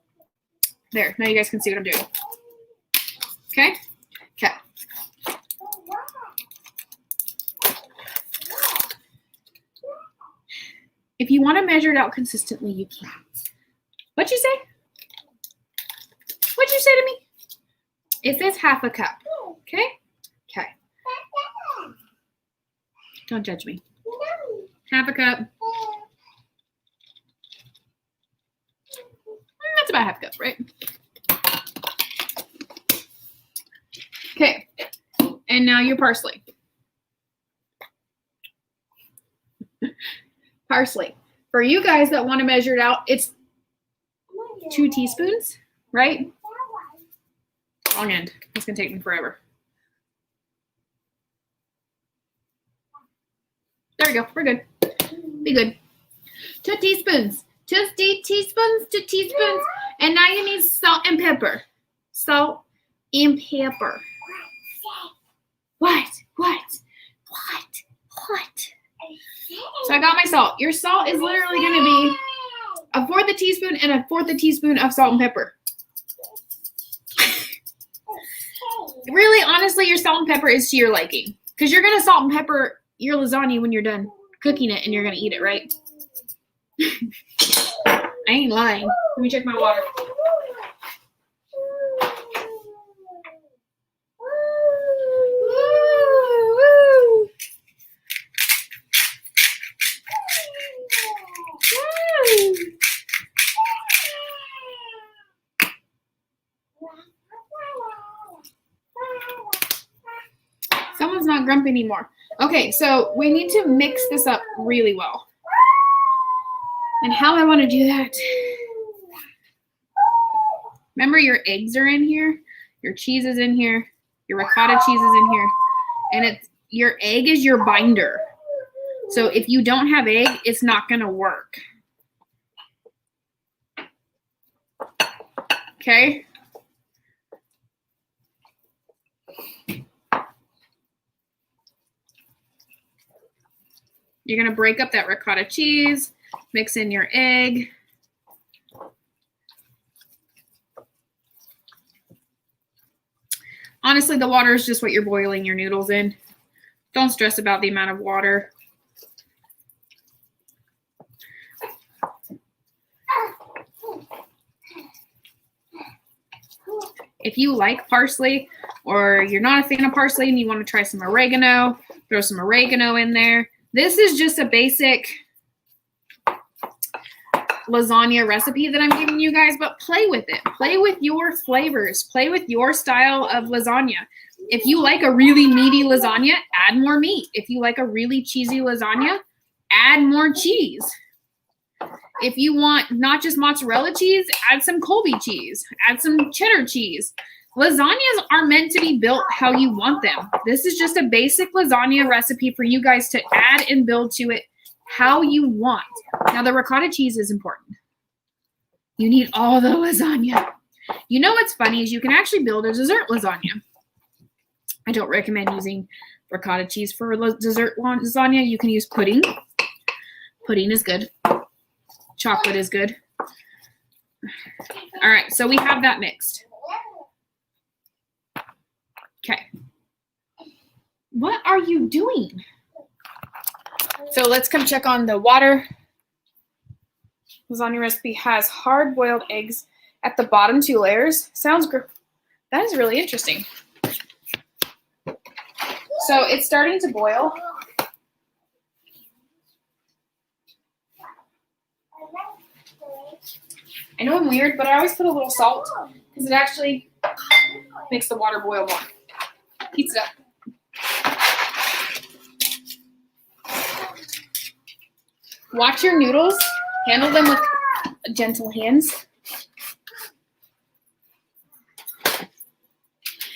There, now you guys can see what I'm doing. Okay? Okay. If you want to measure it out consistently, you can. What'd you say? What'd you say to me? It says half a cup. Okay? Okay. Don't judge me. Half a cup. That's about half a cup, right? Okay. And now your parsley. Parsley. For you guys that want to measure it out, it's 2 teaspoons, right? Wrong end. It's going to take me forever. There we go. We're good. Be good. 2 teaspoons. 2 teaspoons. 2 teaspoons. And now you need salt and pepper. Salt and pepper. What? So I got my salt. Your salt is literally going to be 1/4 teaspoon and 1/4 teaspoon of salt and pepper. Really, honestly, your salt and pepper is to your liking. Because you're going to salt and pepper your lasagna when you're done cooking it and you're going to eat it, right? I ain't lying. Let me check my water. Someone's not grumpy anymore. Okay, so we need to mix this up really well. And how I want to do that. Remember, your eggs are in here, your cheese is in here, your ricotta cheese is in here, and your egg is your binder. So if you don't have egg, it's not going to work. Okay? You're going to break up that ricotta cheese, mix in your egg. Honestly, the water is just what you're boiling your noodles in. Don't stress about the amount of water. If you like parsley or you're not a fan of parsley and you want to try some oregano, throw some oregano in there. This is just a basic lasagna recipe that I'm giving you guys, but play with it. Play with your flavors. Play with your style of lasagna. If you like a really meaty lasagna, add more meat. If you like a really cheesy lasagna, add more cheese. If you want not just mozzarella cheese, add some Colby cheese. Add some cheddar cheese. Lasagnas are meant to be built how you want them. This is just a basic lasagna recipe for you guys to add and build to it how you want. Now, the ricotta cheese is important. You need all the lasagna. You know what's funny is you can actually build a dessert lasagna. I don't recommend using ricotta cheese for dessert lasagna. You can use pudding. Pudding is good. Chocolate is good. All right, so we have that mixed. Okay. What are you doing? So let's come check on the water. Lasagna recipe has hard-boiled eggs at the bottom 2 layers. Sounds good. That is really interesting. So it's starting to boil. I know I'm weird, but I always put a little salt because it actually makes the water boil more. Heats it up. Watch your noodles. Handle them with gentle hands.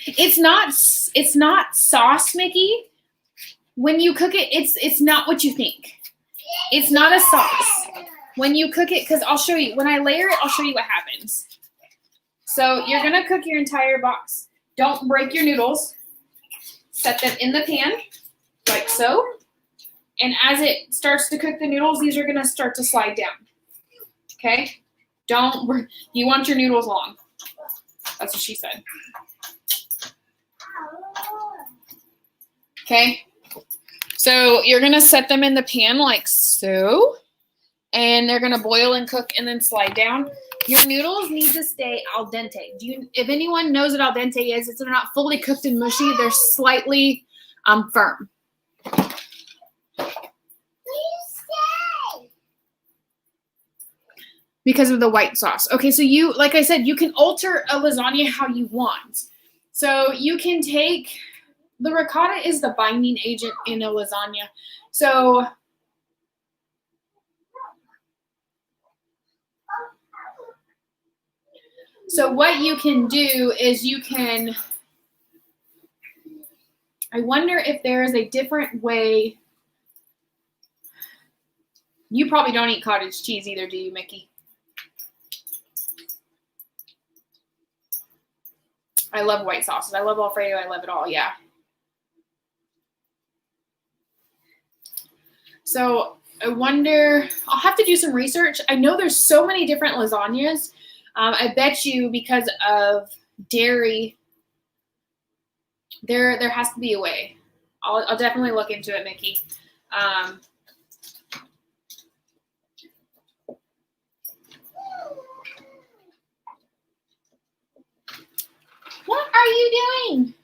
It's not sauce, Mickey. When you cook it, it's not what you think. It's not a sauce. when you cook it, because I'll show you, when I layer it, I'll show you what happens. So you're going to cook your entire box. Don't break your noodles. Set them in the pan, like so. And as it starts to cook the noodles, these are going to start to slide down. Okay? You want your noodles long. That's what she said. Okay? So you're going to set them in the pan like so. And they're going to boil and cook and then slide down. Your noodles need to stay al dente. If anyone knows what al dente is, it's they're not fully cooked and mushy. They're slightly firm. Because of the white sauce. Okay, so you, like I said, you can alter a lasagna how you want. So you can take, the ricotta is the binding agent in a lasagna. So what you can do is you can, I wonder if there is a different way. You probably don't eat cottage cheese either, do you, Mickey? I love white sauces. I love Alfredo. I love it all, yeah. So I wonder, I'll have to do some research. I know there's so many different lasagnas. I bet you because of dairy, there has to be a way. I'll definitely look into it, Mickey. What are you doing?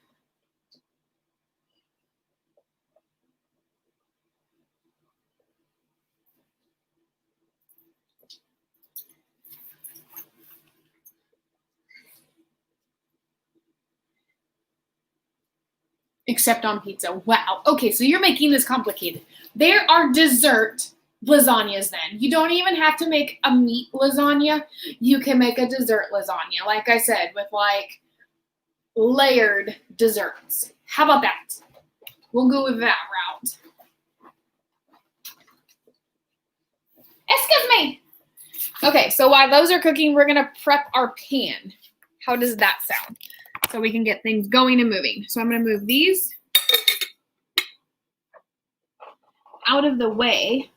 Except on pizza. Wow. Okay, so you're making this complicated. There are dessert lasagnas then. You don't even have to make a meat lasagna. You can make a dessert lasagna, like I said, with like layered desserts. How about that? We'll go with that route. Excuse me. Okay, so while those are cooking, we're gonna prep our pan. How does that sound? So we can get things going and moving. So I'm gonna move these out of the way.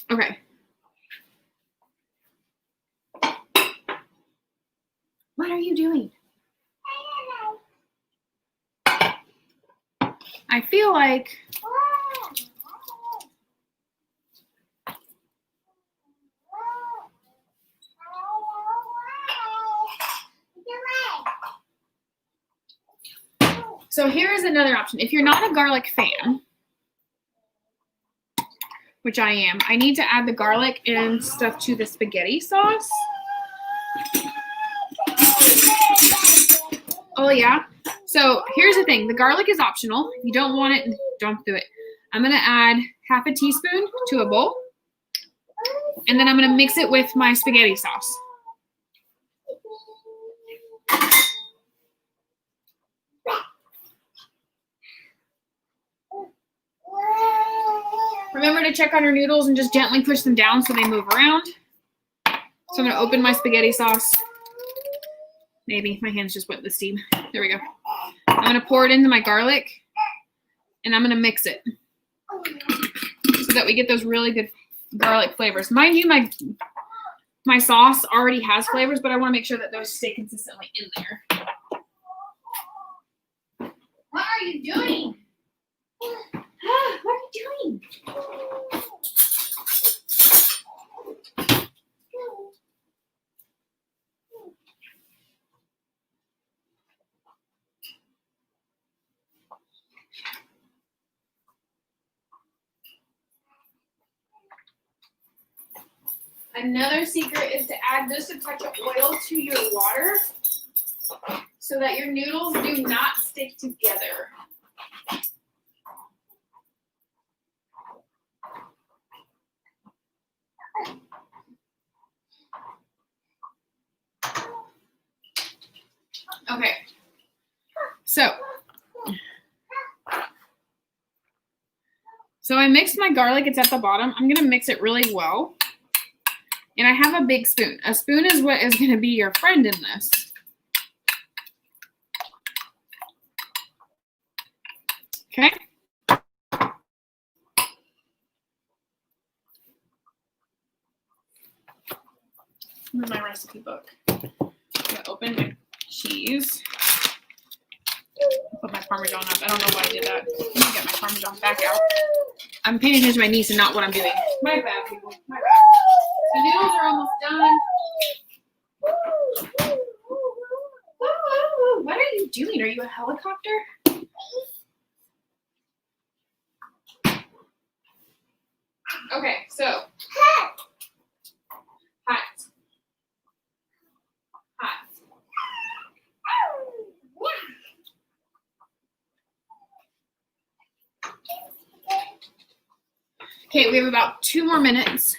Okay. What are you doing? I feel like so here's another option. If you're not a garlic fan, which I am, I need to add the garlic and stuff to the spaghetti sauce. Oh yeah. So here's the thing. The garlic is optional. You don't want it, don't do it. I'm going to add half a teaspoon to a bowl. And then I'm going to mix it with my spaghetti sauce. Remember to check on your noodles and just gently push them down so they move around. So I'm going to open my spaghetti sauce. Maybe my hands just went with steam. There we go. I'm going to pour it into my garlic and I'm going to mix it so that we get those really good garlic flavors. Mind you, my sauce already has flavors, but I want to make sure that those stay consistently in there. What are you doing? What are you doing? Another secret is to add just a touch of oil to your water so that your noodles do not stick together. Okay, so So I mixed my garlic. It's at the bottom. I'm going to mix it really well. And I have a big spoon. A spoon is what is going to be your friend in this. Okay. Where's my recipe book? I'm gonna open my cheese. Put my Parmesan up. I don't know why I did that. I'm gonna get my Parmesan back out. I'm paying attention to my niece and not what I'm doing. My bad, people. My bad. The noodles are almost done. What are you doing? Are you a helicopter? Okay, so hot. Okay, we have about 2 more minutes.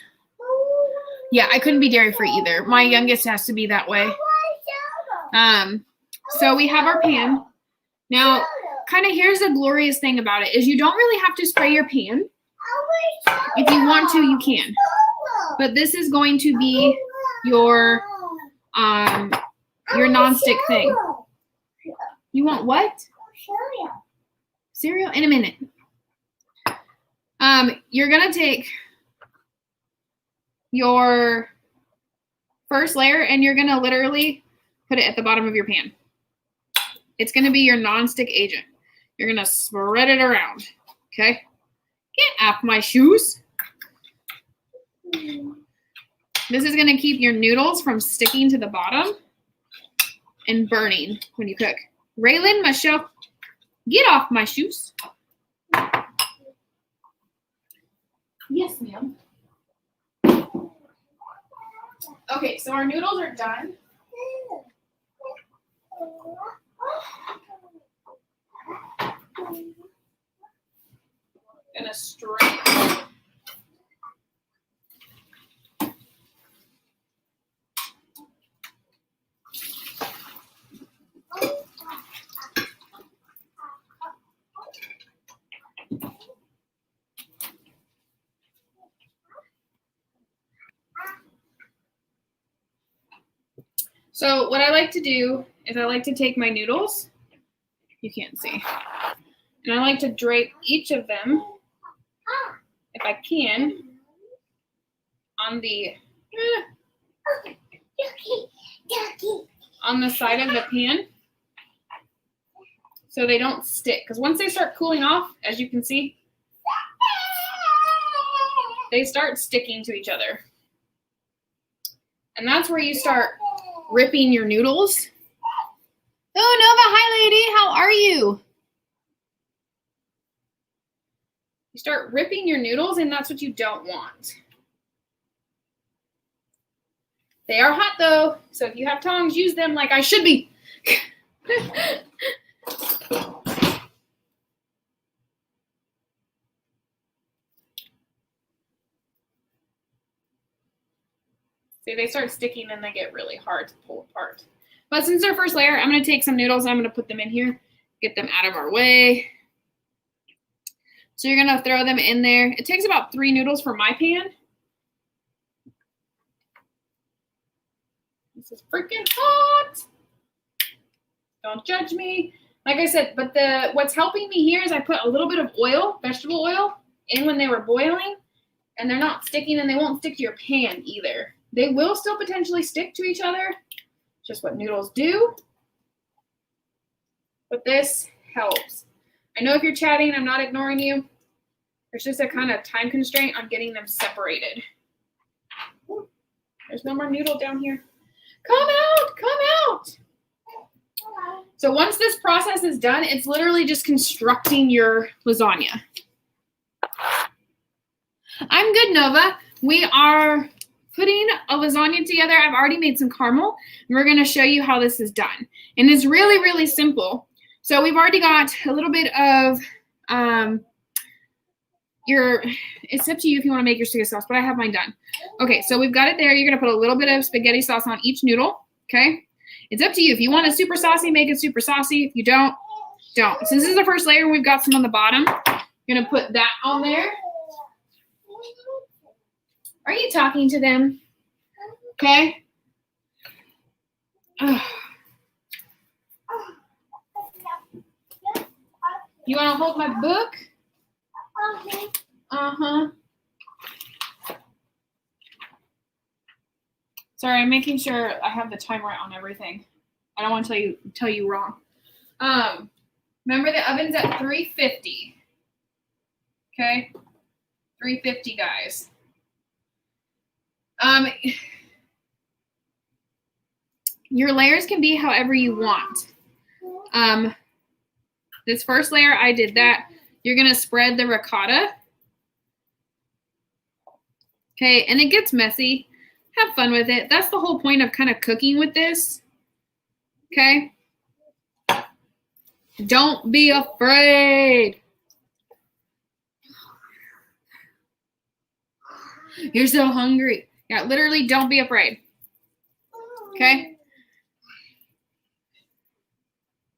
Yeah, I couldn't be dairy-free either. My youngest has to be that way. So we have our pan. Now, kind of here's the glorious thing about it is you don't really have to spray your pan. If you want to, you can. But this is going to be your nonstick thing. You want what? Cereal? In a minute. You're going to take your first layer and you're going to literally put it at the bottom of your pan. It's going to be your nonstick agent. You're going to spread it around. Okay? Get off my shoes. This is going to keep your noodles from sticking to the bottom and burning when you cook. Raylan, Michelle, get off my shoes. Yes, ma'am. Okay, so our noodles are done. Gonna strain. So what I like to do is I like to take my noodles, you can't see, and I like to drape each of them, if I can, on the side of the pan so they don't stick. Because once they start cooling off, as you can see, they start sticking to each other. And that's where you start ripping your noodles. Oh, Nova, hi lady, how are you? You start ripping your noodles and that's what you don't want. They are hot though, so if you have tongs, use them like I should be. See, they start sticking and they get really hard to pull apart. But since they're first layer, I'm going to take some noodles. I'm going to put them in here, get them out of our way. So you're going to throw them in there. It takes about 3 noodles for my pan. This is freaking hot. Don't judge me. Like I said, but what's helping me here is I put a little bit of oil, vegetable oil, in when they were boiling, and they're not sticking and they won't stick to your pan either. They will still potentially stick to each other, just what noodles do. But this helps. I know if you're chatting, I'm not ignoring you. There's just a kind of time constraint on getting them separated. Ooh, there's no more noodle down here. Come out, come out. So once this process is done, it's literally just constructing your lasagna. I'm good, Nova. We are putting a lasagna together. I've already made some caramel, and we're going to show you how this is done. And it's really, really simple. So we've already got a little bit of it's up to you if you want to make your spaghetti sauce, but I have mine done. Okay, so we've got it there. You're going to put a little bit of spaghetti sauce on each noodle, okay? It's up to you. If you want it super saucy, make it super saucy. If you don't, don't. Since this is the first layer, we've got some on the bottom. You're going to put that on there. Are you talking to them? Okay. Ugh. You want to hold my book? Uh-huh. Sorry, I'm making sure I have the time right on everything. I don't want to tell you wrong. Remember the oven's at 350. Okay? 350, guys. Your layers can be however you want. This first layer, I did that. You're going to spread the ricotta. Okay, and it gets messy. Have fun with it. That's the whole point of kind of cooking with this. Okay? Don't be afraid. You're so hungry. Yeah, literally don't be afraid. Okay?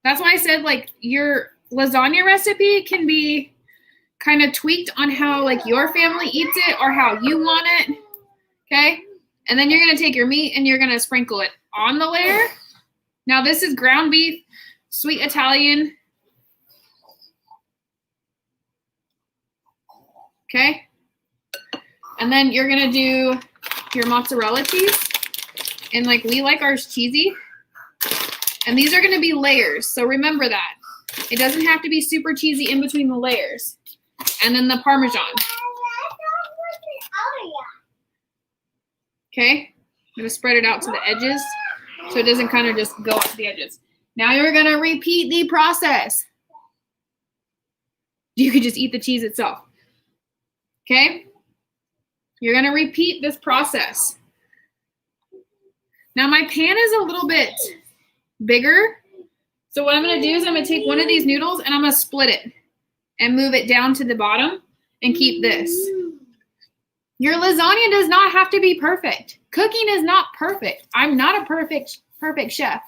That's why I said, like, your lasagna recipe can be kind of tweaked on how, like, your family eats it or how you want it. Okay? And then you're going to take your meat and you're going to sprinkle it on the layer. Now, this is ground beef, sweet Italian. Okay? And then you're going to do your mozzarella cheese. And, like, we like ours cheesy. And these are going to be layers. So remember that. It doesn't have to be super cheesy in between the layers. And then the Parmesan. Okay? I'm going to spread it out to the edges so it doesn't kind of just go up to the edges. Now you're going to repeat the process. You could just eat the cheese itself. Okay? You're going to repeat this process. Now my pan is a little bit bigger. So what I'm going to do is I'm going to take one of these noodles and I'm going to split it and move it down to the bottom and keep this. Your lasagna does not have to be perfect. Cooking is not perfect. I'm not a perfect chef.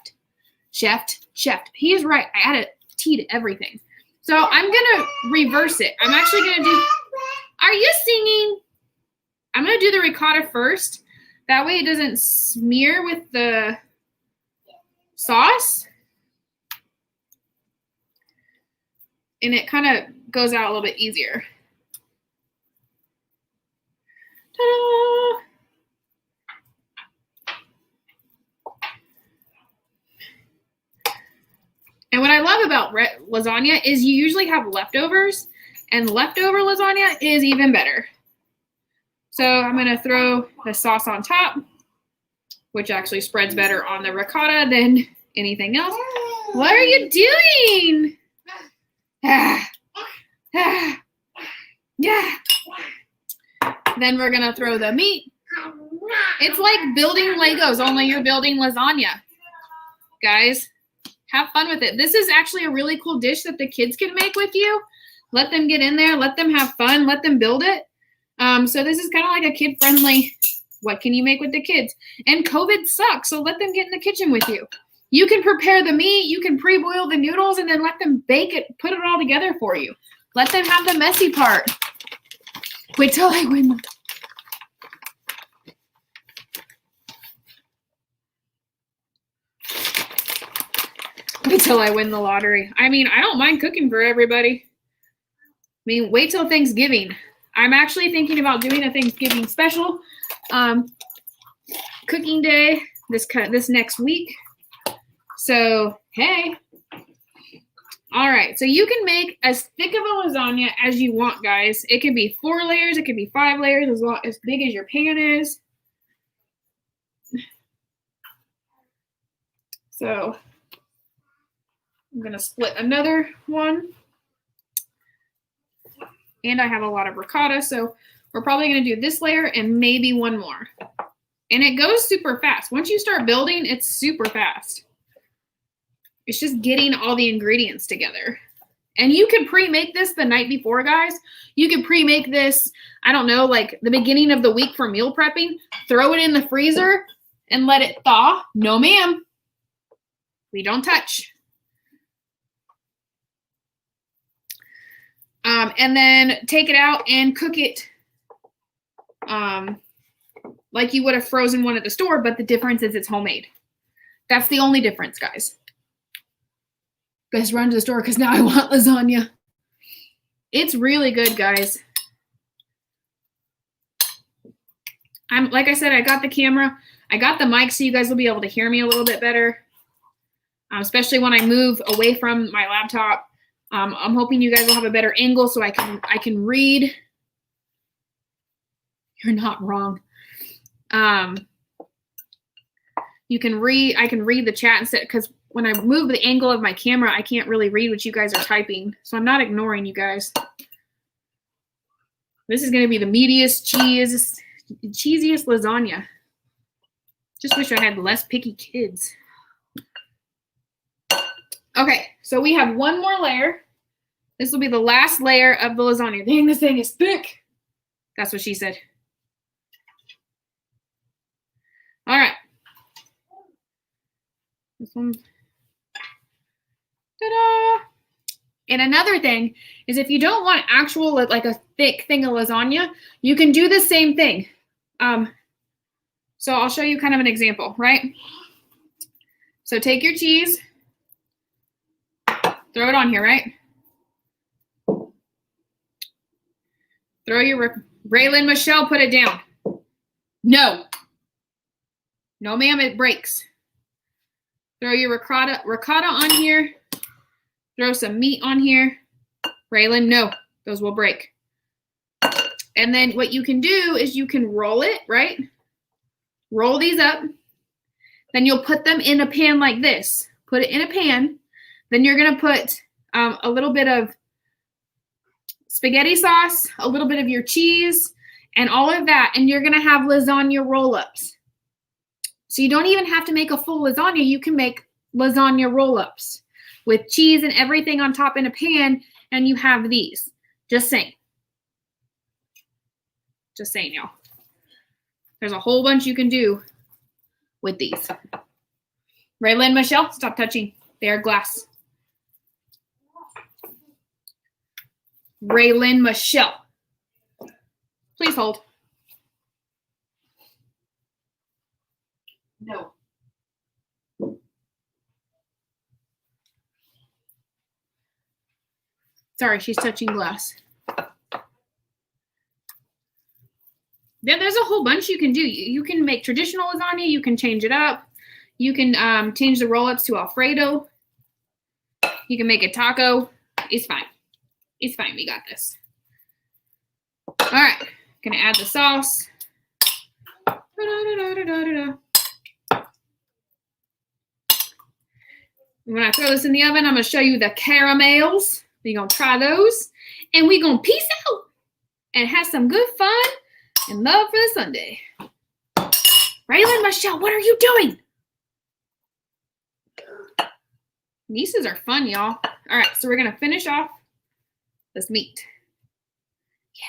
Chef. He is right. I added tea to everything. So I'm going to reverse it. I'm actually going to do, are you singing? I'm going to do the ricotta first. That way it doesn't smear with the sauce. And it kind of goes out a little bit easier. Ta-da! And what I love about lasagna is you usually have leftovers, and leftover lasagna is even better. So I'm going to throw the sauce on top, which actually spreads better on the ricotta than anything else. What are you doing? Yeah. Then we're going to throw the meat. It's like building Legos, only you're building lasagna. Guys, have fun with it. This is actually a really cool dish that the kids can make with you. Let them get in there. Let them have fun. Let them build it. So this is kind of like a kid-friendly, what can you make with the kids? And COVID sucks, so let them get in the kitchen with you. You can prepare the meat. You can pre-boil the noodles and then let them bake it, put it all together for you. Let them have the messy part. Wait till I win. Wait till I win the lottery. I mean, I don't mind cooking for everybody. I mean, wait till Thanksgiving. I'm actually thinking about doing a Thanksgiving special. Cooking day this next week. So, hey. All right. So you can make as thick of a lasagna as you want, guys. It could be 4 layers. It could be 5 layers, as big as your pan is. So I'm going to split another one. And I have a lot of ricotta, so we're probably going to do this layer and maybe one more. And it goes super fast. Once you start building, it's super fast. It's just getting all the ingredients together. And you can pre-make this the night before, guys. You can pre-make this, I don't know, like the beginning of the week for meal prepping. Throw it in the freezer and let it thaw. No, ma'am. We don't touch. And then take it out and cook it like you would have frozen one at the store, but the difference is it's homemade. That's the only difference, guys. Best run to the store because now I want lasagna. It's really good, guys. Like I said, I got the camera. I got the mic so you guys will be able to hear me a little bit better, especially when I move away from my laptop. I'm hoping you guys will have a better angle so I can read. You're not wrong. You can read. I can read the chat instead because when I move the angle of my camera, I can't really read what you guys are typing. So I'm not ignoring you guys. This is going to be the meatiest, cheesiest lasagna. Just wish I had less picky kids. Okay, so we have one more layer. This will be the last layer of the lasagna. Dang, this thing is thick. That's what she said. All right. This one. Ta-da! And another thing is if you don't want actual, like a thick thing of lasagna, you can do the same thing. So I'll show you kind of an example, right? So take your cheese, throw it on here, right? Throw your, Raylan Michelle, put it down. No. No, ma'am, it breaks. Throw your ricotta on here. Throw some meat on here. Raylan, no, those will break. And then what you can do is you can roll it, right? Roll these up. Then you'll put them in a pan like this. Put it in a pan. Then you're going to put a little bit of spaghetti sauce, a little bit of your cheese, and all of that. And you're going to have lasagna roll-ups. So you don't even have to make a full lasagna. You can make lasagna roll-ups with cheese and everything on top in a pan, and you have these. Just saying. Just saying, y'all. There's a whole bunch you can do with these. Raylan, Michelle, stop touching. They are glass. Raylan, Michelle. Please hold. No. Sorry, she's touching glass. There's a whole bunch you can do. You can make traditional lasagna. You can change it up. You can change the roll-ups to Alfredo. You can make a taco. It's fine. It's fine. We got this. All right. Gonna add the sauce. When I throw this in the oven, I'm gonna show you the caramels. We're gonna try those, and we're gonna peace out and have some good fun and love for the Sunday. Raylan, Michelle, what are you doing? Nieces are fun, y'all. All right, so we're gonna finish off this meat. Yeah.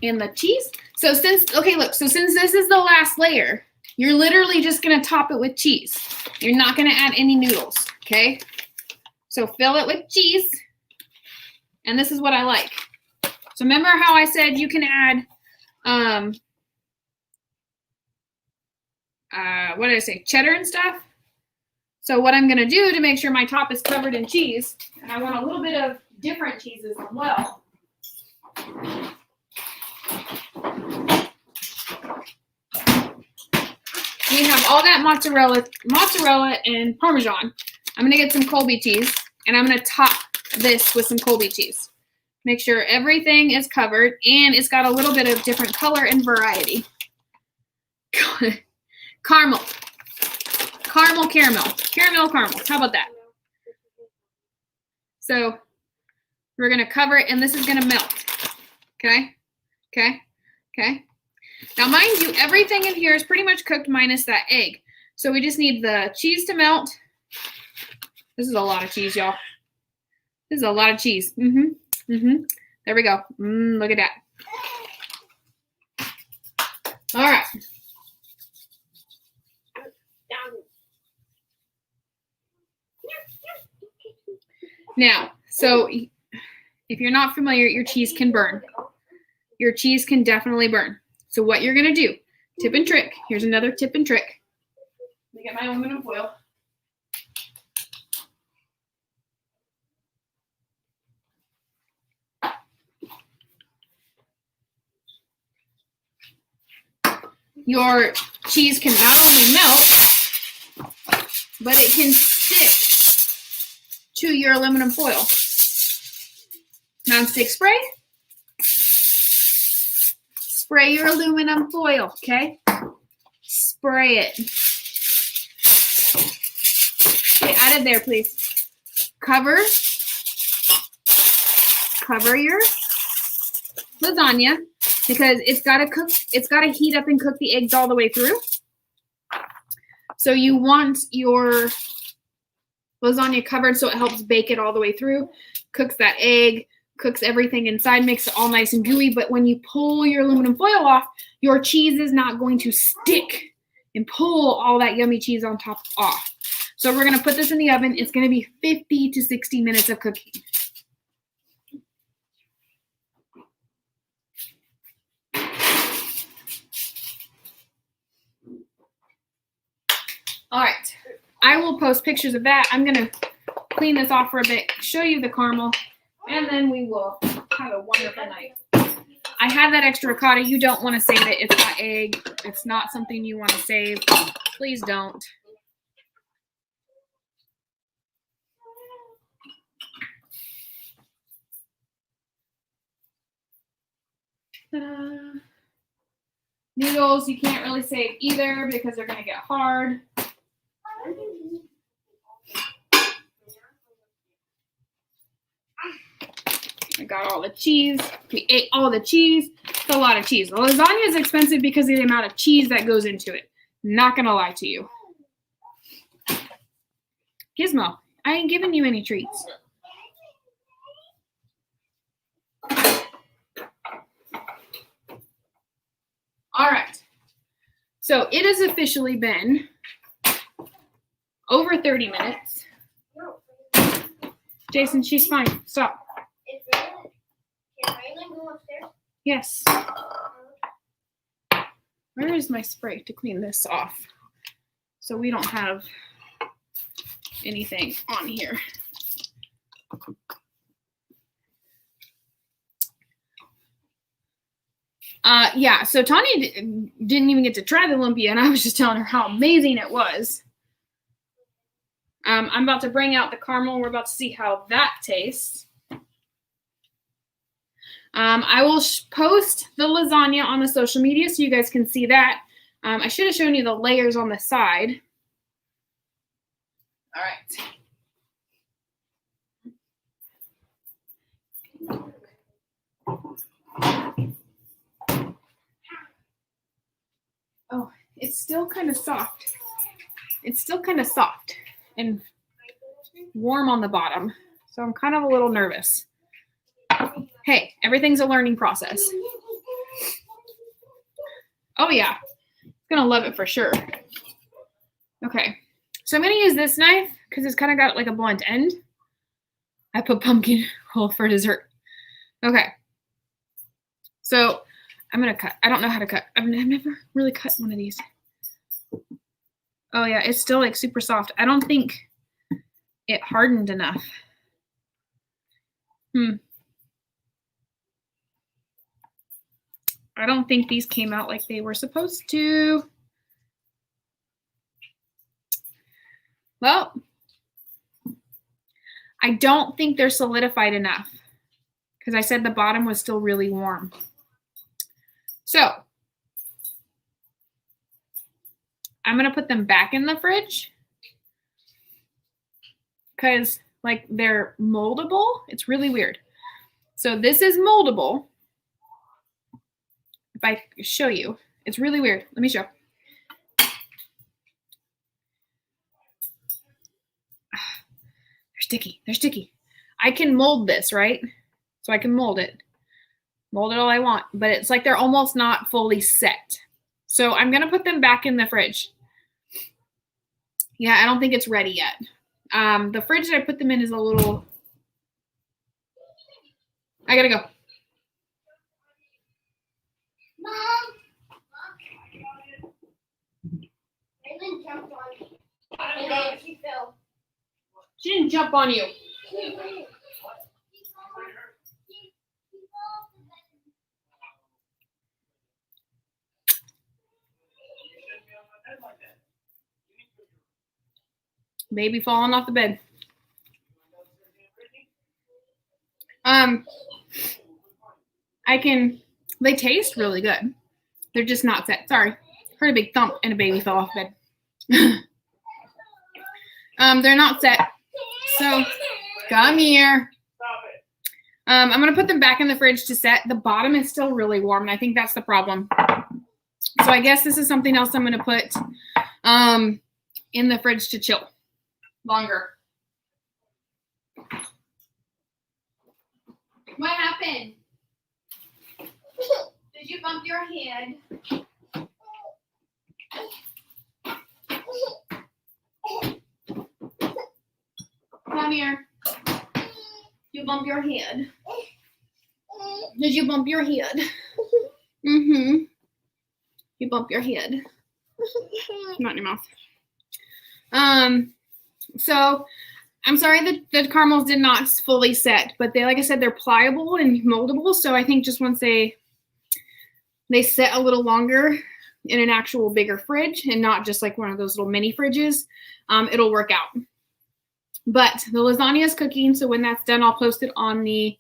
And the cheese. So since this is the last layer, you're literally just gonna top it with cheese. You're not gonna add any noodles, okay? So fill it with cheese. And this is what I like. So remember how I said you can add, what did I say? Cheddar and stuff. So what I'm gonna do to make sure my top is covered in cheese, and I want a little bit of different cheeses as well. We have all that mozzarella and Parmesan. I'm gonna get some Colby cheese, and I'm gonna top this with some Colby cheese. Make sure everything is covered, and it's got a little bit of different color and variety. Caramel. Caramel. How about that? So we're gonna cover it, and this is gonna melt. Okay. Now, mind you, everything in here is pretty much cooked minus that egg. So we just need the cheese to melt. This is a lot of cheese, y'all. This is a lot of cheese. There we go. Look at that. All right. Now, so If you're not familiar, your cheese can burn. Your cheese can definitely burn. So what you're gonna do, tip and trick. Here's another tip and trick. Let me get my aluminum foil. Your cheese can not only melt, but it can stick to your aluminum foil. Non-stick spray. Spray your aluminum foil, okay? Spray it. Okay, add it there, please. Cover your lasagna because it's got to cook. It's got to heat up and cook the eggs all the way through. So you want your lasagna covered so it helps bake it all the way through, cooks that egg, cooks everything inside, makes it all nice and gooey. But when you pull your aluminum foil off, your cheese is not going to stick and pull all that yummy cheese on top off. So we're going to put this in the oven. It's going to be 50 to 60 minutes of cooking. All right, I will post pictures of that. I'm gonna clean this off for a bit, show you the caramel, and then we will have a wonderful night. I had that extra ricotta. You don't want to save it. It's got egg. It's not something you want to save. Please don't. Ta-da. Noodles, you can't really save either because they're gonna get hard. I got all the cheese. We ate all the cheese. It's a lot of cheese. The lasagna is expensive because of the amount of cheese that goes into it. Not gonna lie to you. Gizmo, I ain't giving you any treats. All right. So it has officially been over 30 minutes. Jason, she's fine. Stop. Can Raylan go upstairs? Yes. Where is my spray to clean this off? So we don't have anything on here. Yeah, so Tanya didn't even get to try the lumpia, and I was just telling her how amazing it was. I'm about to bring out the caramel. We're about to see how that tastes. I will post the lasagna on the social media so you guys can see that. I should have shown you the layers on the side. All right. Oh, it's still kind of soft. It's still kind of soft and warm on the bottom. So I'm kind of a little nervous. Hey, everything's a learning process. Oh yeah, gonna love it for sure. Okay, so I'm gonna use this knife because it's kind of got like a blunt end. I put pumpkin roll for dessert. Okay, so I'm gonna cut. I don't know how to cut. I've never really cut one of these. Oh yeah, it's still like super soft. I don't think it hardened enough. I don't think these came out like they were supposed to. Well, I don't think they're solidified enough because I said the bottom was still really warm. So I'm going to put them back in the fridge because like they're moldable. It's really weird. So this is moldable. If I show you, it's really weird. Let me show. They're sticky. They're sticky. I can mold this, right? So I can mold it all I want, but it's like they're almost not fully set. So I'm going to put them back in the fridge. Yeah, I don't think it's ready yet. The fridge that I put them in is a little I gotta go. Mom. Raylan jumped on me. And then she fell. She didn't jump on you. Baby falling off the bed. They taste really good. They're just not set. Sorry. Heard a big thump and a baby fell off the bed. They're not set. So come here. I'm going to put them back in the fridge to set. The bottom is still really warm, and I think that's the problem. So I guess this is something else I'm going to put in the fridge to chill longer. What happened? Did you bump your head? Come here. You bump your head. Did you bump your head? Mm-hmm. You bump your head. Not in your mouth. So I'm sorry that the caramels did not fully set, but they, like I said, they're pliable and moldable. So I think just once they set a little longer in an actual bigger fridge and not just like one of those little mini fridges, it'll work out. But the lasagna is cooking, so when that's done, I'll post it on the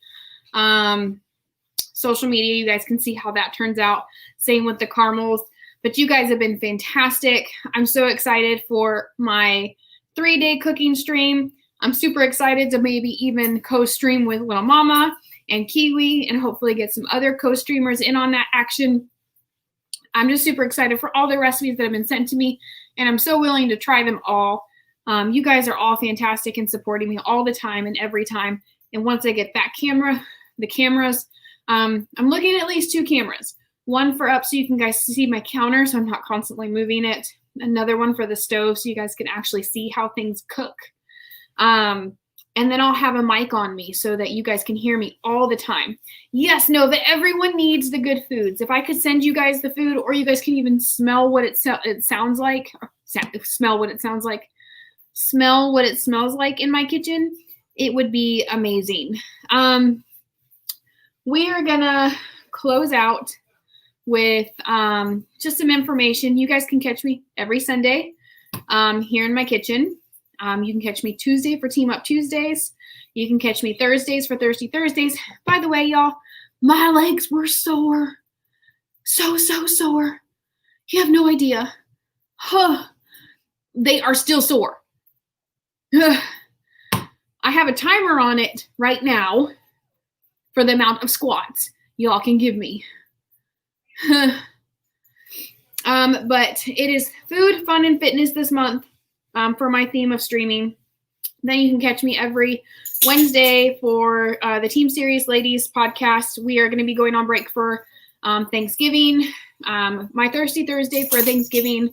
social media. You guys can see how that turns out. Same with the caramels. But you guys have been fantastic. I'm so excited for my 3-day cooking stream. I'm super excited to maybe even co-stream with Little Mama and Kiwi and hopefully get some other co-streamers in on that action. I'm just super excited for all the recipes that have been sent to me, and I'm so willing to try them all. You guys are all fantastic in supporting me all the time and every time. And once I get that the cameras, I'm looking at least 2 cameras. One for up so you can guys see my counter so I'm not constantly moving it. Another one for the stove so you guys can actually see how things cook. And then I'll have a mic on me so that you guys can hear me all the time. Yes, Nova, everyone needs the good foods. If I could send you guys the food, or you guys can even smell what it sounds like, smell what it sounds like, smell what it smells like in my kitchen, it would be amazing. We are gonna close out with just some information. You guys can catch me every Sunday here in my kitchen. You can catch me Tuesday for Team Up Tuesdays. You can catch me Thursdays for Thirsty Thursdays. By the way, y'all, my legs were sore. So sore. You have no idea. Huh. They are still sore. I have a timer on it right now for the amount of squats y'all can give me. But it is food, fun, and fitness this month for my theme of streaming. Then you can catch me every Wednesday for the Team Series Ladies podcast. We are going to be going on break for Thanksgiving. My Thirsty Thursday for Thanksgiving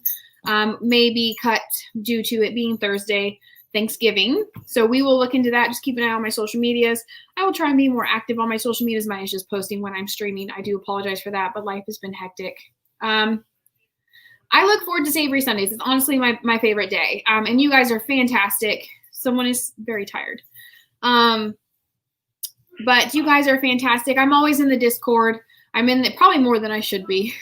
may be cut due to it being Thursday, Thanksgiving. So we will look into that. Just keep an eye on my social medias. I will try and be more active on my social medias. Mine is just posting when I'm streaming. I do apologize for that, but life has been hectic. I look forward to Savory Sundays. It's honestly my favorite day. And you guys are fantastic. Someone is very tired. But you guys are fantastic. I'm always in the Discord. I'm in it probably more than I should be.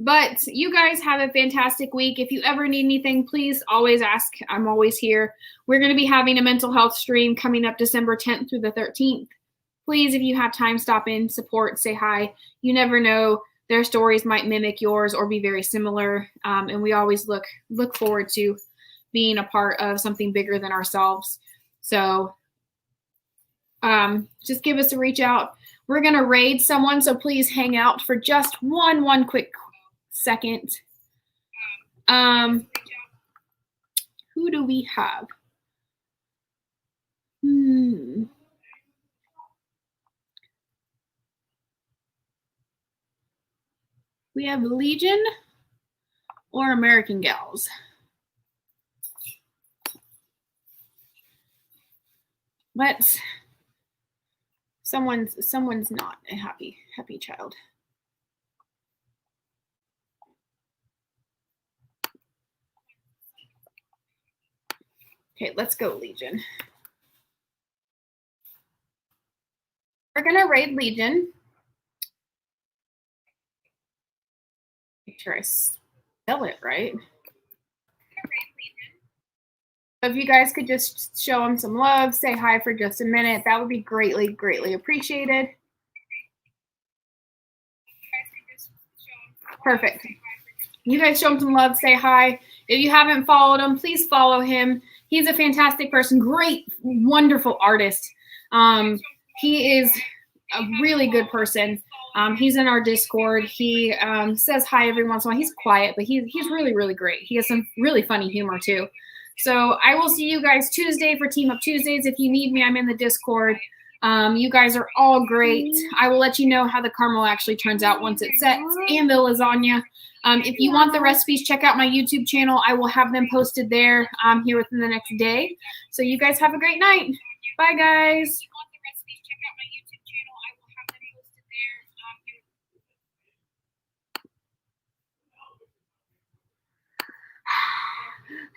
But you guys have a fantastic week. If you ever need anything, please always ask. I'm always here. We're going to be having a mental health stream coming up December 10th through the 13th. Please, if you have time, stop in, support, say hi. You never know. Their stories might mimic yours or be very similar. And we always look forward to being a part of something bigger than ourselves. So just give us a reach out. We're going to raid someone, so please hang out for just one quick second. Who do we have? We have Legion or American Gals. let's, someone's not a happy child. Okay, let's go, Legion. We're gonna raid Legion. Make sure I spell it right. If you guys could just show him some love, say hi for just a minute, that would be greatly, greatly appreciated. Perfect. You guys show him some love, say hi. If you haven't followed him, please follow him. He's a fantastic person, great, wonderful artist. He is a really good person. He's in our Discord. He says hi every once in a while. He's quiet, but he's really, really great. He has some really funny humor too. So I will see you guys Tuesday for Team Up Tuesdays. If you need me, I'm in the Discord. You guys are all great. I will let you know how the caramel actually turns out once it sets, and the lasagna. If you want the recipes, check out my YouTube channel. I will have them posted there here within the next day. So you guys have a great night. Bye, guys.